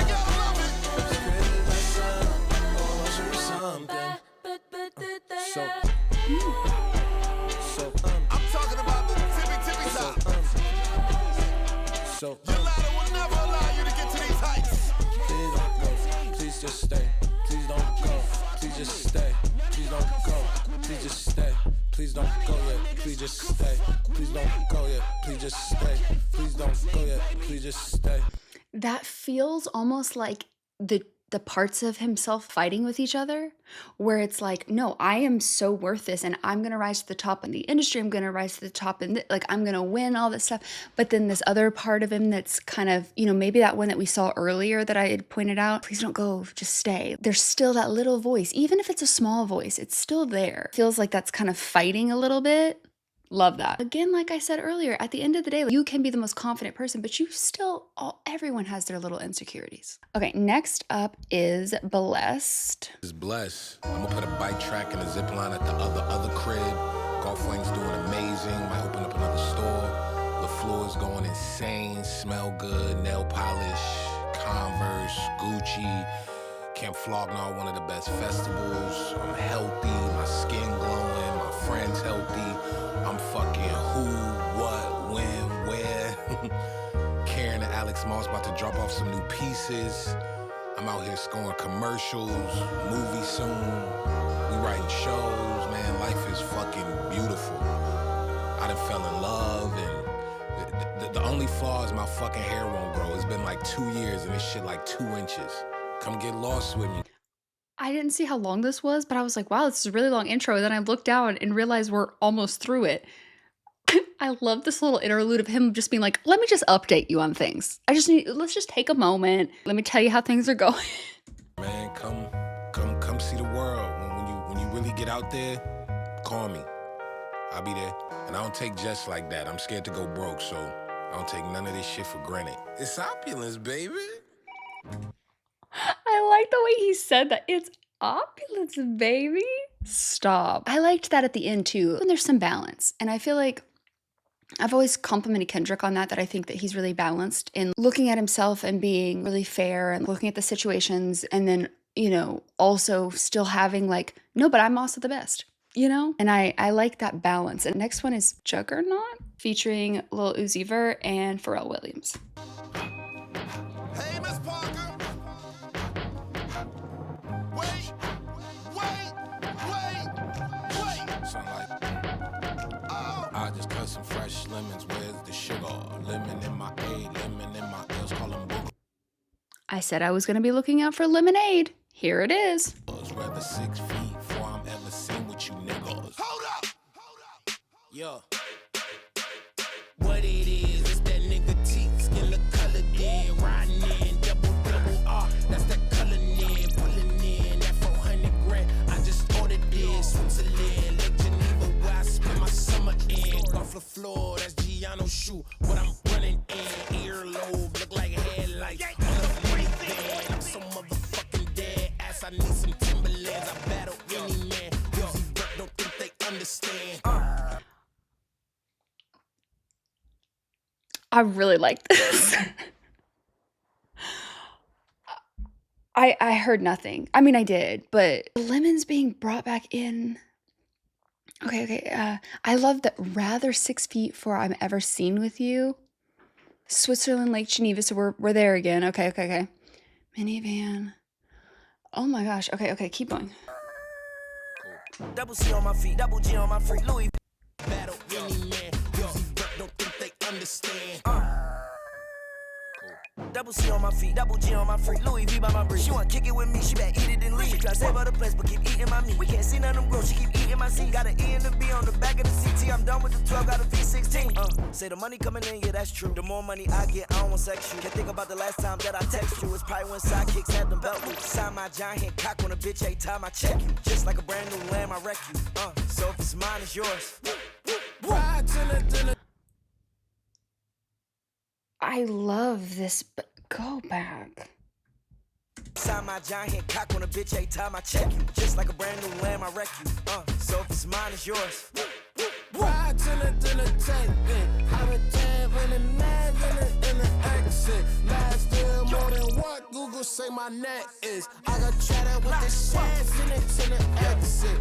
gotta love it. I'm talking about the tippy top. Your ladder will never allow you to get to these heights. Please don't go. Please just stay. Please don't go. Please just stay. Please don't go. Please just stay. Please don't go yet. Please just stay. Please don't go yet. Please just stay. Please don't go yet. Please just stay. That feels almost like the parts of himself fighting with each other, where it's like, no, I am so worth this, and I'm gonna rise to the top in the industry. I'm gonna rise to the top, and like I'm gonna win all this stuff. But then this other part of him that's kind of, you know, maybe that one that we saw earlier that I had pointed out. Please don't go, just stay. There's still that little voice, even if it's a small voice, it's still there. Feels like that's kind of fighting a little bit. Love that. Again, like I said earlier, at the end of the day, you can be the most confident person, but you still, everyone has their little insecurities. Okay, next up is Blessed. Is blessed. I'm gonna put a bike track and a zip line at the other crib. Golf Wing's doing amazing. Might open up another store. The floor's going insane. Smell good. Nail polish. Converse. Gucci. Camp Flognar, one of the best festivals. I'm healthy. My skin glowing. My friends healthy. I'm fucking who, what, when, where. Karen and Alex Moss about to drop off some new pieces. I'm out here scoring commercials, movies soon. We writing shows, man. Life is fucking beautiful. I done fell in love, and the only flaw is my fucking hair won't grow. It's been like 2 years, and this shit like 2 inches. Come get lost with me. I didn't see how long this was, but I was like, wow, this is a really long intro. And then I looked down and realized we're almost through it. I love this little interlude of him just being like, let me just update you on things. Let's just take a moment. Let me tell you how things are going. Man, come see the world. When you really get out there, call me. I'll be there. And I don't take just like that. I'm scared to go broke, so I don't take none of this shit for granted. It's opulence, baby. I like the way he said that. It's opulence, baby. Stop. I liked that at the end too. And there's some balance. And I feel like I've always complimented Kendrick on that I think that he's really balanced in looking at himself and being really fair and looking at the situations, and then, you know, also still having like, no, but I'm also the best, you know? And I like that balance. And next one is Juggernaut featuring Lil Uzi Vert and Pharrell Williams. Hey, Miss Parker. Wait. Sound like I just cut some fresh lemons. Where's the sugar? Lemon in my A, lemon in my L's, call them boogers. I said I was going to be looking out for lemonade. Here it is. Rather 6 feet before I'm ever seen with you niggas. Hold up. Yeah. What it is, it's that nigga teeth, skin look colored in, riding in, double R, that's that color in, pulling in, that 400 grand, I just ordered this, Switzerland, Lake Geneva, where I spend my summer in, off the floor, that's Giano shoe, what I'm running in, earlobe, look like headlights, on the freeway, I'm so motherfucking dead, ass I need some Timberlands, I battle any man, yo, don't think they understand. I really like this. I heard nothing. I mean, I did, but lemons being brought back in. Okay. I love that rather 6 feet before I'm ever seen with you. Switzerland, Lake Geneva. So we're there again. Okay. Minivan. Oh my gosh. Okay. Keep going. Double C on my feet, double G on my feet, Louis battle any man, yo, don't think they understand. Double C on my feet, double G on my feet, Louis V by my breed. She wanna kick it with me, she better eat it and leave. She try to save her the place, but keep eating my meat. We can't see none of them grow, she keep eating my seed. Got an E and a B on the back of the CT. I'm done with the 12, got a V16. Say the money coming in, yeah, that's true. The more money I get, I don't want sex you. Can't think about the last time that I text you. It's probably when sidekicks had them belt loops. Sign my giant hand cock on a bitch every time I check you. Just like a brand new lamb, I wreck you. So if it's mine, it's yours. Ride to the I love this, but go back. Sign my giant hand cock on a bitch every time I check you. Just like a brand new lamb, I wreck you. So if it's mine, it's yours. Ride to the tank, have a tab in the mag in the exit. Last deal more than what Google say my net is. I got cheddar with the shares in it to the exit.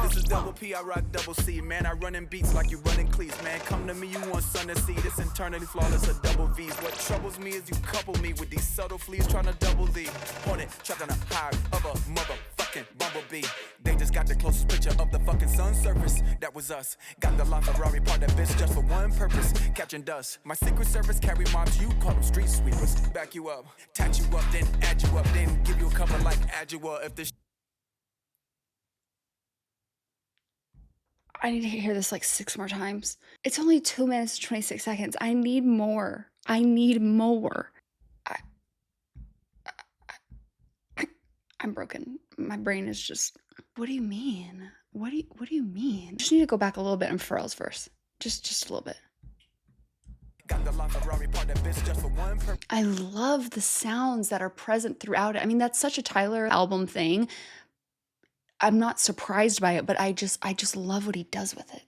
This is double P, I rock double C. Man, I run in beats like you running cleats. Man, come to me, you want sun to see. This internally flawless, a double V's. What troubles me is you couple me with these subtle fleas trying to double D. Hornet, trapped on a high of a motherfucking bumblebee. They just got the closest picture of the fucking sun surface. That was us. Got the LaFerrari part that bitch just for one purpose. Catching dust. My secret service carry mobs, you call them street sweepers. Back you up, tat you up, then add you up, then give you a cover like Adjua. If this I need to hear this like 6 more times. It's only 2 minutes and 26 seconds. I need more. I need more. I'm broken. My brain is just. What do you mean? What do you mean? Just need to go back a little bit in Pharrell's verse. Just a little bit. got the LaFerrari part that bitch just for one purpose. I love the sounds that are present throughout it. I mean, that's such a Tyler album thing. I'm not surprised by it, but I just love what he does with it.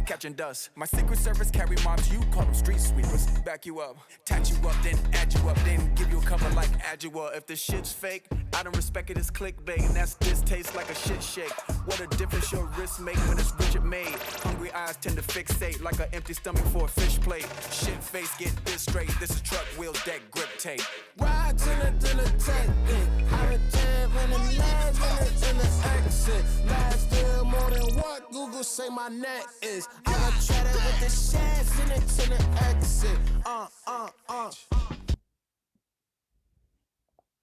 Catching dust. My secret service carry mobs, you call them street sweepers. Back you up, tat you up, then add you up, then give you a cover like Adjua. If the shit's fake, I don't respect it as clickbait, and that's this tastes like a shit shake. What a difference your wrist make when it's Richard made. Hungry eyes tend to fixate like an empty stomach for a fish plate. Shit face, get this straight. This is truck wheels, deck grip tape. Ride to the tank, have a jab and a lag in the exit. Last deal more than what Google say my net is. I got cheddar with the shares in it to the exit.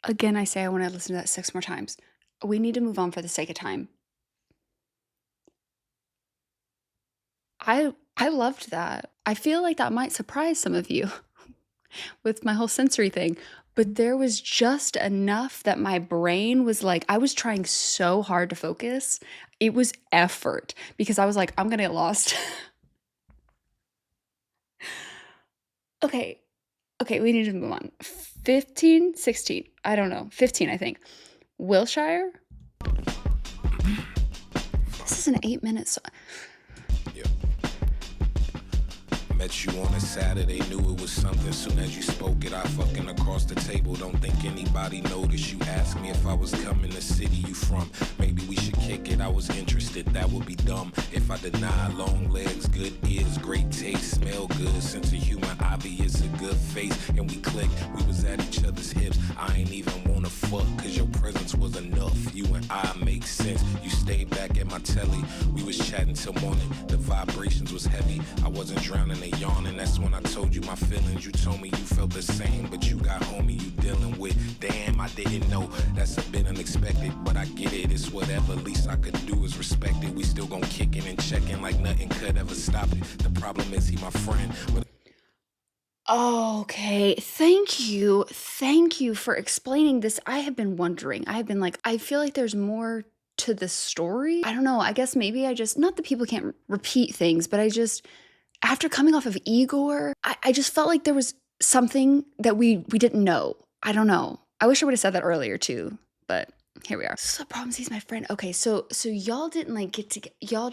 Again, I say I want to listen to that 6 more times. We need to move on for the sake of time. I loved that. I feel like that might surprise some of you with my whole sensory thing, but there was just enough that my brain was like, I was trying so hard to focus. It was effort because I was like, I'm gonna get lost. Okay, we need to move on. 15, 16, I don't know, 15, I think. Wilshire? This is an 8-minute song. Met you on a Saturday, knew it was something. Soon as you spoke it, I fucking across the table. Don't think anybody noticed. You asked me if I was coming to city you from. Maybe we should kick it, I was interested. That would be dumb if I deny. Long legs, good ears, great taste, smell good. Sense of humor, obvious, a good face. And we clicked, we was at each other's hips. I ain't even wanna fuck, cause your presence was enough. You and I make sense. You stayed back at my telly. We was chatting till morning. The vibrations was heavy. I wasn't drowning in yawning. That's when I told you my feelings. You told me you felt the same, but you got homie you dealing with. Damn, I didn't know. That's a bit unexpected, but I get it. It's whatever. Least I could do is respect it. We still gon' kick it and check in like nothing could ever stop it. The problem is he my friend, but Okay, thank you for explaining this. I have been wondering. I have been like, I feel like there's more to the story. I don't know. I guess maybe I just, not that people can't repeat things, but I just, after coming off of Igor, I just felt like there was something that we didn't know. I don't know. I wish I would have said that earlier too, but here we are. So the problem is he's my friend. Okay, so y'all didn't like get together. Y'all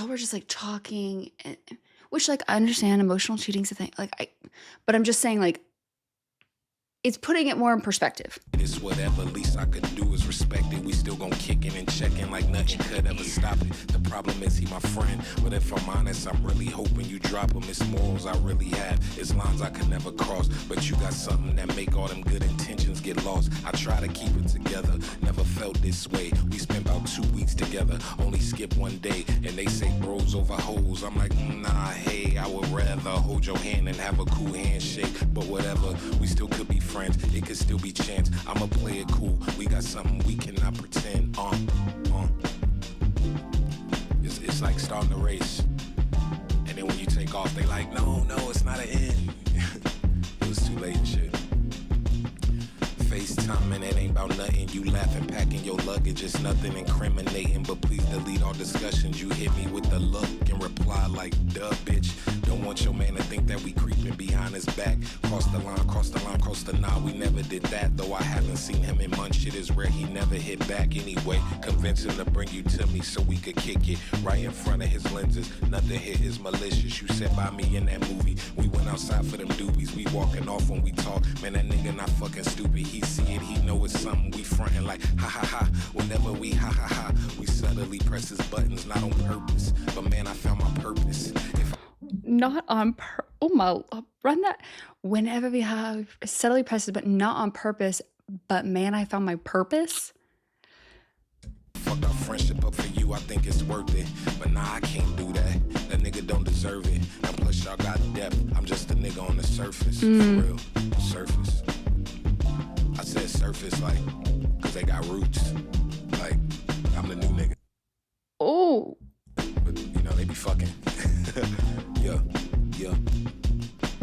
were just like talking, and, which like I understand emotional cheating's a thing. But I'm just saying like, it's putting it more in perspective. it's whatever. Least I could do is respect it. We still gon' kick it and check in like nothing could ever stop it. The problem is he my friend, but if I'm honest, I'm really hoping you drop him. It's morals I really have. It's lines I could never cross, but you got something that make all them good intentions get lost. I try to keep it together, never felt this way. We spent about 2 weeks together, only skip one day, and they say bros over hoes. I'm like, nah, hey, I would rather hold your hand and have a cool handshake, but whatever, we still could be friends. It could still be chance. I'ma play it cool. We got something we cannot pretend. It's like starting a race, and then when you take off, they like, no, it's not an end. It was too late and shit. FaceTime and it ain't about nothing. You laughing, packing your luggage, it's nothing incriminating. But please delete all discussions. You hit me with the look and reply like, duh, bitch. Don't want your man to think that we creeping behind his back. Cross the line, cross the line, cross the line. We never did that, though I haven't seen him in months. Shit is rare, he never hit back anyway. Convince him to bring you to me so we could kick it right in front of his lenses. Nothing here is malicious. You sat by me in that movie. We went outside for them doobies. We walking off when we talk. Man, that nigga not fucking stupid. He see it, he know it's something. We frontin' like ha ha ha. Whenever we ha ha ha, we subtly press his buttons, not on purpose. But man, I found my purpose. Not on oh my, run that. Whenever we have subtly presses, but not on purpose. But man, I found my purpose. Fucked our friendship up for you, I think it's worth it. But nah, I can't do that. That nigga don't deserve it. And plus y'all got depth. I'm just a nigga on the surface. For real. Surface. I said surface like, cause they got roots. Like, I'm the new nigga. Oh. But you know, they be fucking. Yeah.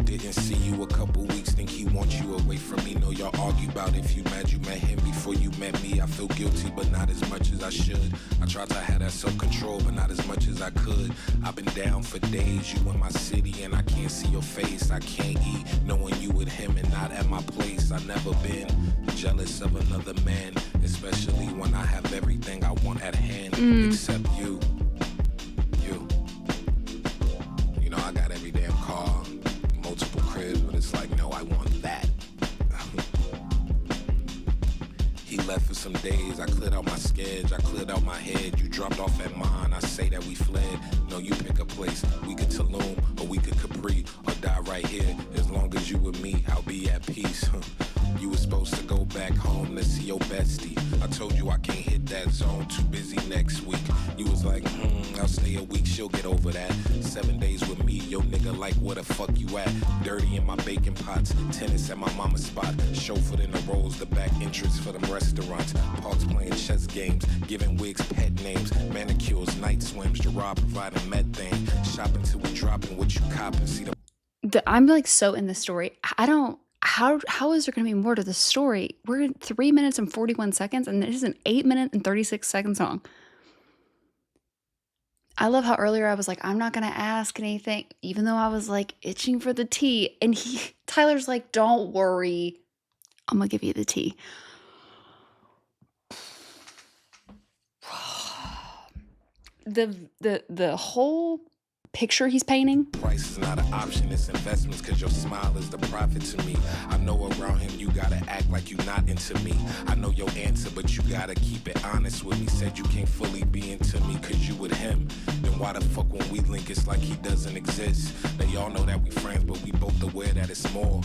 Didn't see you a couple weeks, think he wants you away from me. Know y'all argue about if you mad you met him before you met me. I feel guilty, but not as much as I should. I tried to have that self-control, but not as much as I could. I've been down for days, you in my city, and I can't see your face. I can't eat, knowing you with him and not at my place. I've never been jealous of another man, especially when I have everything I want at hand, except you. You know, I got every damn car, multiple cribs, but it's like, no, I want that. He left for some days, I cleared out my sketch, I cleared out my head. You dropped off at mine, I say that we fled. No, you pick a place, we could Tulum, or we could Capri, or die right here. As long as you with me, I'll be at peace. You were supposed to go back home to see your bestie. I told you I can't hit that zone, too busy next week. You was like, I'll stay a week, she'll get over that. 7 days with me, yo nigga like, where the fuck you at? Dirty in my baking pots, tennis at my mama's spot. Chauffeured in the rolls, the back entrance for them restaurants. Parks playing chess games, giving wigs pet names. Manicures, night swims, Gerard providing methane. Shopping till we dropping what you copping. See the I'm like so in the story. I don't. How is there going to be more to the story? We're in 3 minutes and 41 seconds, and this is an 8-minute and 36-second song. I love how earlier I was like, I'm not going to ask anything, even though I was like itching for the tea. And Tyler's like, don't worry, I'm going to give you the tea. The whole picture he's painting. price is not an option, it's investments, cause your smile is the profit to me. I know around him you gotta act like you not into me. I know your answer, but you gotta keep it honest with me. Said you can't fully be into me cause you with him. Then why the fuck when we link it's like he doesn't exist? They all know that we friends, but we both aware that it's more.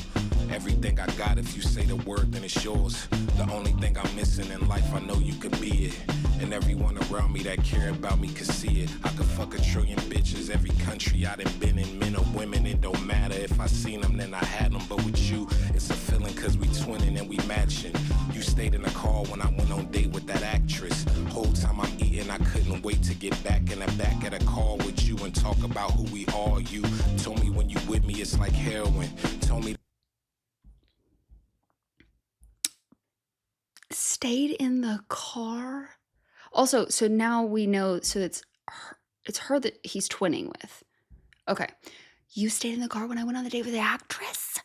Everything I got, if you say the word, then it's yours. The only thing I'm missing in life, I know you could be it. And everyone around me that care about me could see it. I could fuck a trillion bitches, every country I done been in, men or women, it don't matter. If I seen them, then I had them. But with you, it's a feeling cause we twinning and we matching. You stayed in the car when I went on date with that actress. Whole time I'm eating, I couldn't wait to get back in the back of the car with you and talk about who we are. You told me when you with me, it's like heroin. Told me stayed in the car. Also, so now we know, so it's her that he's twinning with. Okay. You stayed in the car when I went on the date with the actress?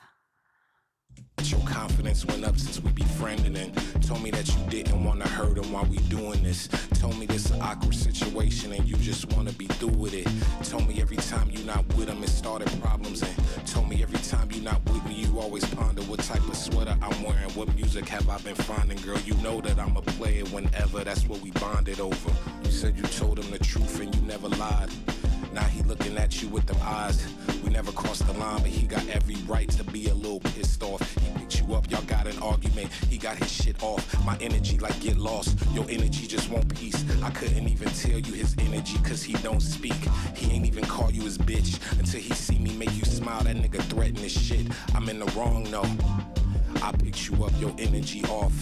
your confidence went up since we befriended and told me that you didn't want to hurt him while we doing this. Told me this an awkward situation and you just want to be through with it. Told me every time you not with him it started problems and told me every time you not with me you always ponder what type of sweater I'm wearing, what music have I been finding. Girl, you know that I'm a player whenever, that's what we bonded over. You said you told him the truth and you never lied. Now he looking at you with them eyes. We never crossed the line, but he got every right to be a little pissed off. He picked you up, y'all got an argument. He got his shit off. My energy like get lost. Your energy just want peace. I couldn't even tell you his energy cause he don't speak. He ain't even call you his bitch until he see me make you smile. That nigga threaten his shit. I'm in the wrong, no. I picked you up, your energy off.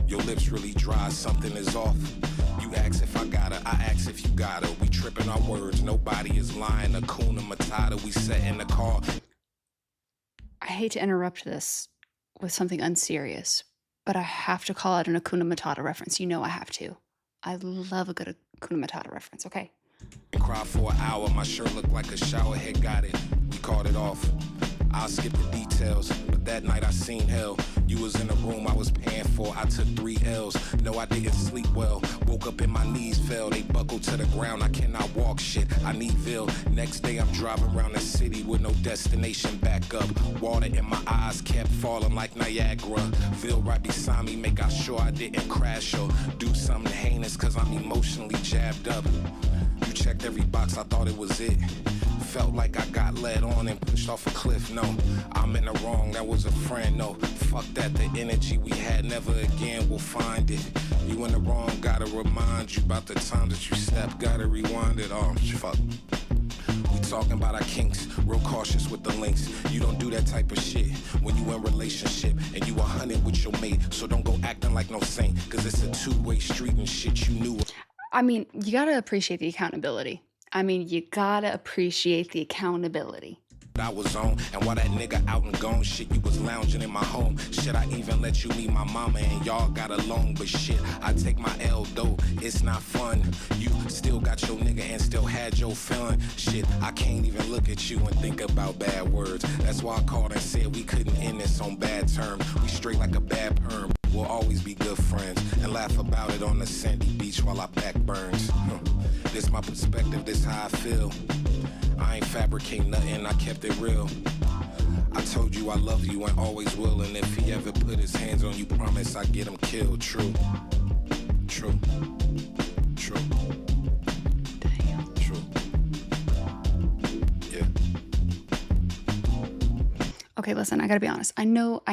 Your lips really dry, something is off. You ask if I got her, I ask if you got her. We tripping our words, nobody is lying. Akuna Matata, we sat in the car. I hate to interrupt this with something unserious, but I have to call out an Hakuna Matata reference. You know I have to. I love a good Hakuna Matata reference, okay? Cried for an hour, my shirt looked like a shower head got it. We called it off. I'll skip the details, but that night I seen hell. You was in the room I was paying for, I took 3 L's. No, I didn't sleep well. Woke up and my knees fell. They buckled to the ground, I cannot walk shit. I need Ville. Next day I'm driving around the city with no destination back up. Water in my eyes kept falling like Niagara. Ville right beside me, make sure I didn't crash or do something heinous, cause I'm emotionally jabbed up. You checked every box, I thought it was it. Felt like I got led on and pushed off a cliff. No, I'm in the wrong, that was a friend. No, fuck that, the energy we had, never again will find it. You in the wrong, gotta remind you about the time that you stepped, gotta rewind it. Oh, fuck. We talking about our kinks, real cautious with the links. You don't do that type of shit when you in relationship and you 100 with your mate. So don't go acting like no saint, cause it's a two-way street and shit you knew. I mean, you gotta appreciate the accountability. You gotta appreciate the accountability. I was on, and while that nigga out and gone, shit, you was lounging in my home. Shit, I even let you meet my mama and y'all got along, but shit, I take my L though, it's not fun. You still got your nigga and still had your feeling. Shit, I can't even look at you and think about bad words. That's why I called and said we couldn't end this on bad terms. We straight like a bad perm. We'll always be good friends and laugh about it on the sandy beach while our back burns. This my perspective, this how I feel. I ain't fabricate nothing, I kept it real. I told you I love you and always will, and if he ever put his hands on you, promise I get him killed. True. True. True. Damn. True. Yeah. Okay, listen, I gotta be honest. I know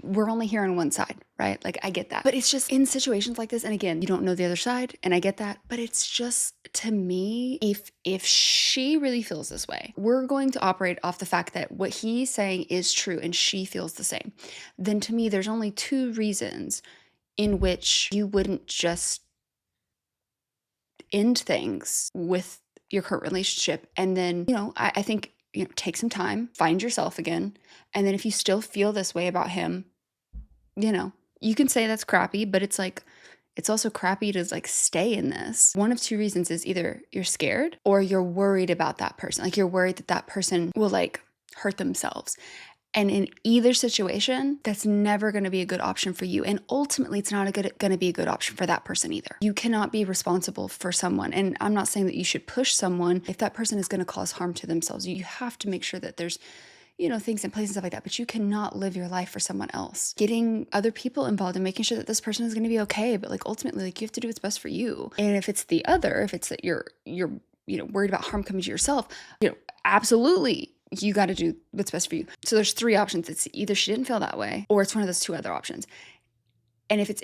we're only here on one side, right? Like, I get that. But it's just in situations like this, and again, you don't know the other side, and I get that, but it's just, to me, if she really feels this way, we're going to operate off the fact that what he's saying is true and she feels the same. Then to me, there's only 2 reasons in which you wouldn't just end things with your current relationship. And then, I think, take some time, find yourself again. And then if you still feel this way about him, you can say that's crappy, but it's like, it's also crappy to like stay in this. One of 2 reasons is either you're scared or you're worried about that person. Like, you're worried that that person will like hurt themselves. And in either situation, that's never going to be a good option for you. And ultimately, it's not going to be a good option for that person either. You cannot be responsible for someone. And I'm not saying that you should push someone if that person is going to cause harm to themselves. You have to make sure that there's, things in place and stuff like that. But you cannot live your life for someone else. Getting other people involved and making sure that this person is going to be okay. But like, ultimately, like, you have to do what's best for you. And if it's that you're worried about harm coming to yourself, absolutely, you got to do what's best for you. So there's 3 options. It's either she didn't feel that way, or it's one of those 2 other options. And if it's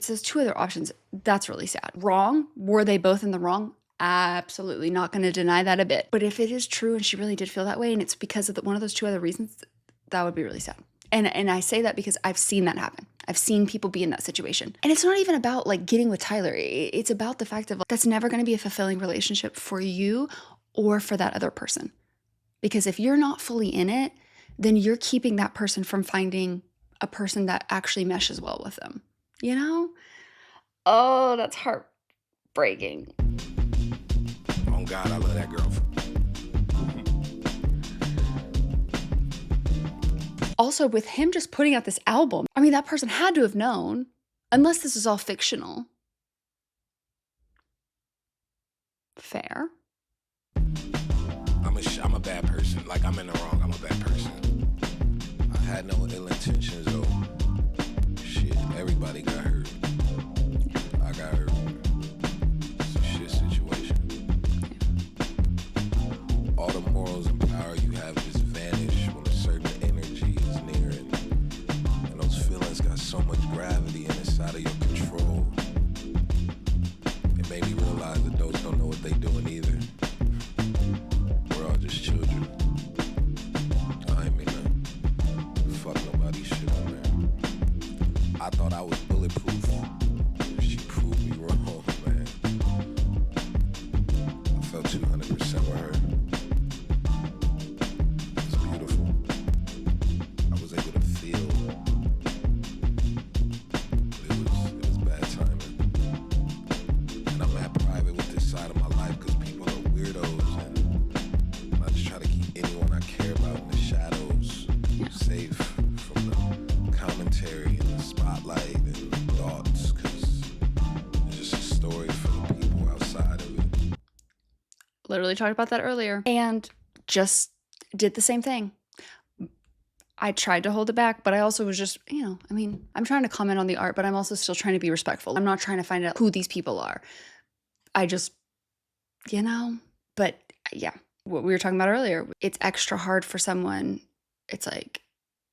those 2 other options, that's really sad. Wrong? Were they both in the wrong? Absolutely, not going to deny that a bit. But if it is true and she really did feel that way, and it's because of one of those 2 other reasons, that would be really sad. And I say that because I've seen that happen. I've seen people be in that situation. And it's not even about like getting with Tyler. It's about the fact of like, that's never going to be a fulfilling relationship for you or for that other person. Because if you're not fully in it, then you're keeping that person from finding a person that actually meshes well with them. Oh, that's heartbreaking. Oh God, I love that girl. Also, with him just putting out this album, that person had to have known, unless this is all fictional. Fair. I'm a bad person. Like, I'm in the wrong. I'm a bad person. I had no ill intentions, though. Shit, everybody got hurt. I got hurt. It's a shit situation. All the morals and power you have just vanish when a certain energy is near, and those feelings got so much gravity and it's out of your control. It made me realize that adults don't know what they doing either. We're all just children. I ain't mean to fuck nobody's shit on there. I thought I was bulletproof. literally talked about that earlier, and just did the same thing. I tried to hold it back, but I also was just, I mean, I'm trying to comment on the art, but I'm also still trying to be respectful. I'm not trying to find out who these people are. I just, but yeah, what we were talking about earlier, it's extra hard for someone. It's like,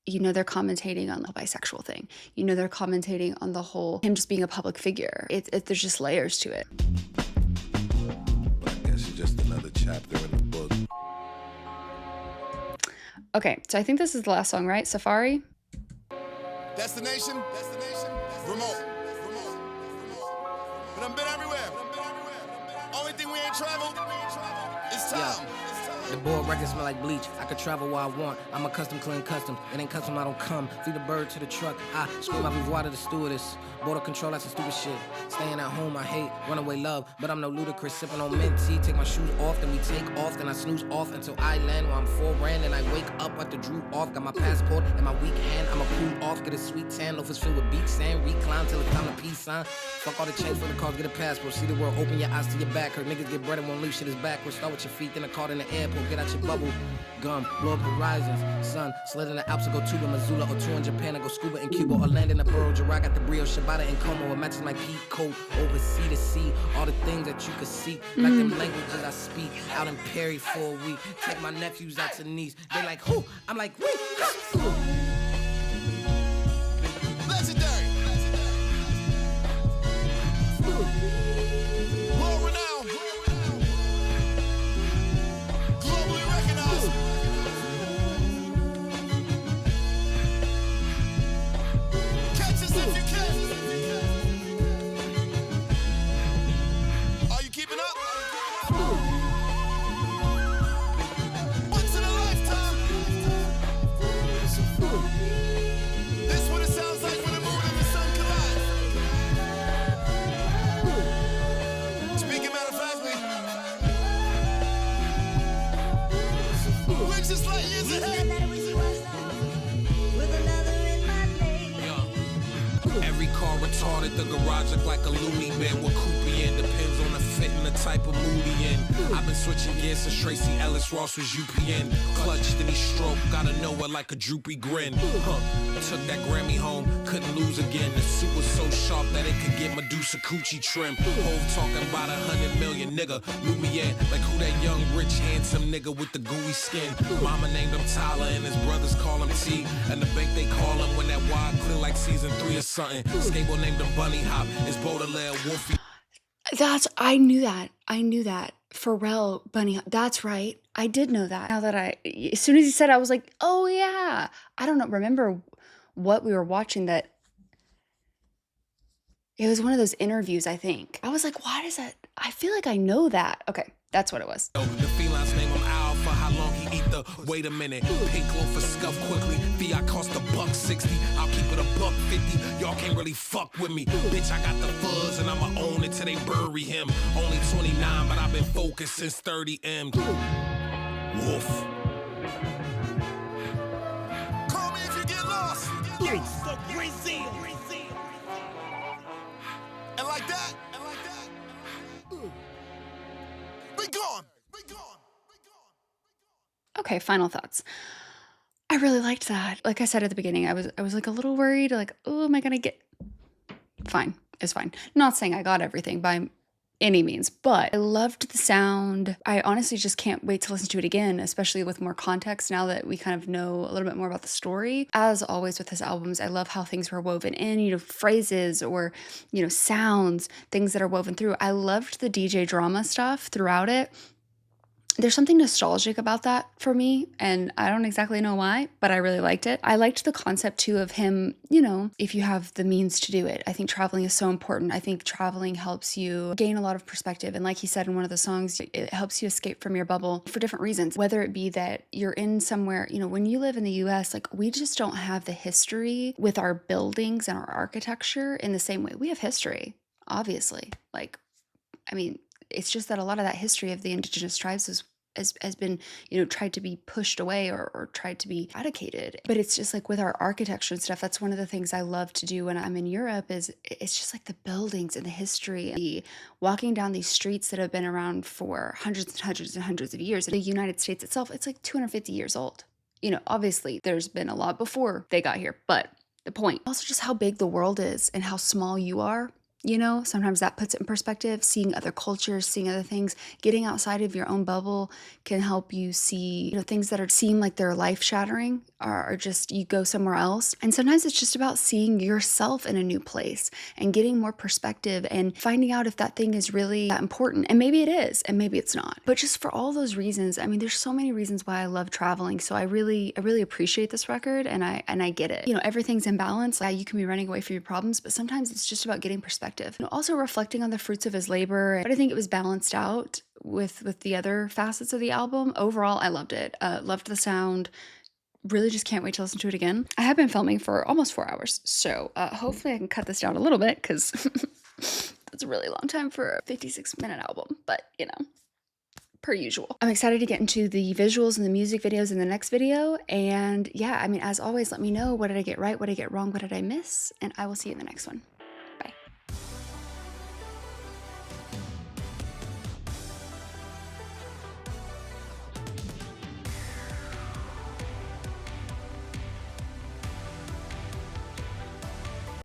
they're commentating on the bisexual thing. They're commentating on the whole, him just being a public figure. There's just layers to it. But I guess it's just another chapter in the book. Okay, so I think this is the last song, right? Safari? Destination, remote. But I've been everywhere. Only thing we ain't traveled is time. The board records smell like bleach. I could travel where I want. I'm a custom clean custom. It ain't custom, I don't come. Feed the bird to the truck. I scream my revoir to the stewardess. Border control, that's some stupid shit. Staying at home, I hate runaway love. But I'm no ludicrous. Sipping on mint tea. Take my shoes off, then we take off. Then I snooze off until I land where I'm foreign. And I wake up at the droop off. Got my passport in my weak hand. I'ma cool off. Get a sweet tan. Loafers filled with beach sand. Recline till it's time to peace sign. Fuck all the change for the cars. Get a passport. See the world. Open your eyes to your back. Hurt niggas get bread and won't leave. Shit is backwards. Start with your feet, then a card in the airport. Get out your bubble. Gum, blow up horizons, sun, slid in the Alps to go tuba, Missoula, or tour in Japan, or go scuba in Cuba, or land in the borough, Jirag at the Brio, Shibata and Como, it matches my peak coat, over sea to sea, all the things that you could see, like them languages I speak, out in Perry for a week, take my nephews out to Nice, they like, who? I'm like, wait, Legendary. World renowned. Globally recognized. Catch us if you can. Are you keeping up? Once in a lifetime. This what it sounds like when the moon and the sun collide. Speaking metaphorically, we're just like years ahead. Every car retarded, the garage look like a loony bin with Coopy in. Depends on the fit and the type of mood he in. I've been switching gears since Tracy Ellis Ross was UPN. Clutched and he stroked, gotta know it like a droopy grin. Took that Grammy home, couldn't lose again. The suit was so sharp that it could get Medusa coochie trim. Hove talking about 100 million, nigga. Lumiere, like who that young, rich, handsome nigga with the gooey skin. Mama named him Tyler and his brothers call him T. And the bank they call him when that wide clear like season 3 or something. Skateboard named him Bunny Hop. It's Baudelaire, Wolfie. I knew that. Pharrell, Bunny, that's right. I did know that. Now that as soon as he said it, I was like, oh yeah. I don't know, remember what we were watching that. It was one of those interviews, I think. I was like, why does that? I feel like I know that. Okay, that's what it was. The felines name him Al for how long he eat the. Wait a minute, pink loafer scuff quickly. Fiat cost $1.60. I'll keep it $1.50. Y'all can't really fuck with me. Bitch, I got the fuzz and I'ma own it till they bury him. Only 29, but I've been focused since 30 M. Wolf. Call me if you get lost. And like that, we gone. Okay, final thoughts. I really liked that. Like I said at the beginning, I was like a little worried, like, oh, am I gonna get fine. It's fine. Not saying I got everything by any means, but I loved the sound. I honestly just can't wait to listen to it again, especially with more context now that we kind of know a little bit more about the story. As always with his albums, I love how things were woven in, phrases or, sounds, things that are woven through. I loved the DJ drama stuff throughout it. There's something nostalgic about that for me, and I don't exactly know why, but I really liked it. I liked the concept too of him, if you have the means to do it. I think traveling is so important. I think traveling helps you gain a lot of perspective. And like he said in one of the songs, it helps you escape from your bubble for different reasons, whether it be that you're in somewhere, when you live in the US, like we just don't have the history with our buildings and our architecture in the same way. We have history, obviously. It's just that a lot of that history of the indigenous tribes has been, you know, tried to be pushed away or tried to be eradicated. But it's just like with our architecture and stuff, that's one of the things I love to do when I'm in Europe is it's just like the buildings and the history, the walking down these streets that have been around for hundreds and hundreds and hundreds of years. In the United States itself, it's like 250 years old. You know, obviously there's been a lot before they got here, but the point. Also just how big the world is and how small you are. You know, sometimes that puts it in perspective, seeing other cultures, seeing other things, getting outside of your own bubble can help you see, you know, things that seem like they're life shattering are just, you go somewhere else. And sometimes it's just about seeing yourself in a new place and getting more perspective and finding out if that thing is really that important. And maybe it is, and maybe it's not. But just for all those reasons, I mean, there's so many reasons why I love traveling. So I really appreciate this record, and I get it. You know, everything's in balance. Yeah, you can be running away from your problems, but sometimes it's just about getting perspective. And also reflecting on the fruits of his labor. But I think it was balanced out with the other facets of the album. Overall, I loved it. Loved the sound. Really just can't wait to listen to it again. I have been filming for almost 4 hours, so hopefully I can cut this down a little bit because that's a really long time for a 56-minute album, but you know, per usual. I'm excited to get into the visuals and the music videos in the next video, and yeah, I mean, as always, let me know, what did I get right, what did I get wrong, what did I miss, and I will see you in the next one.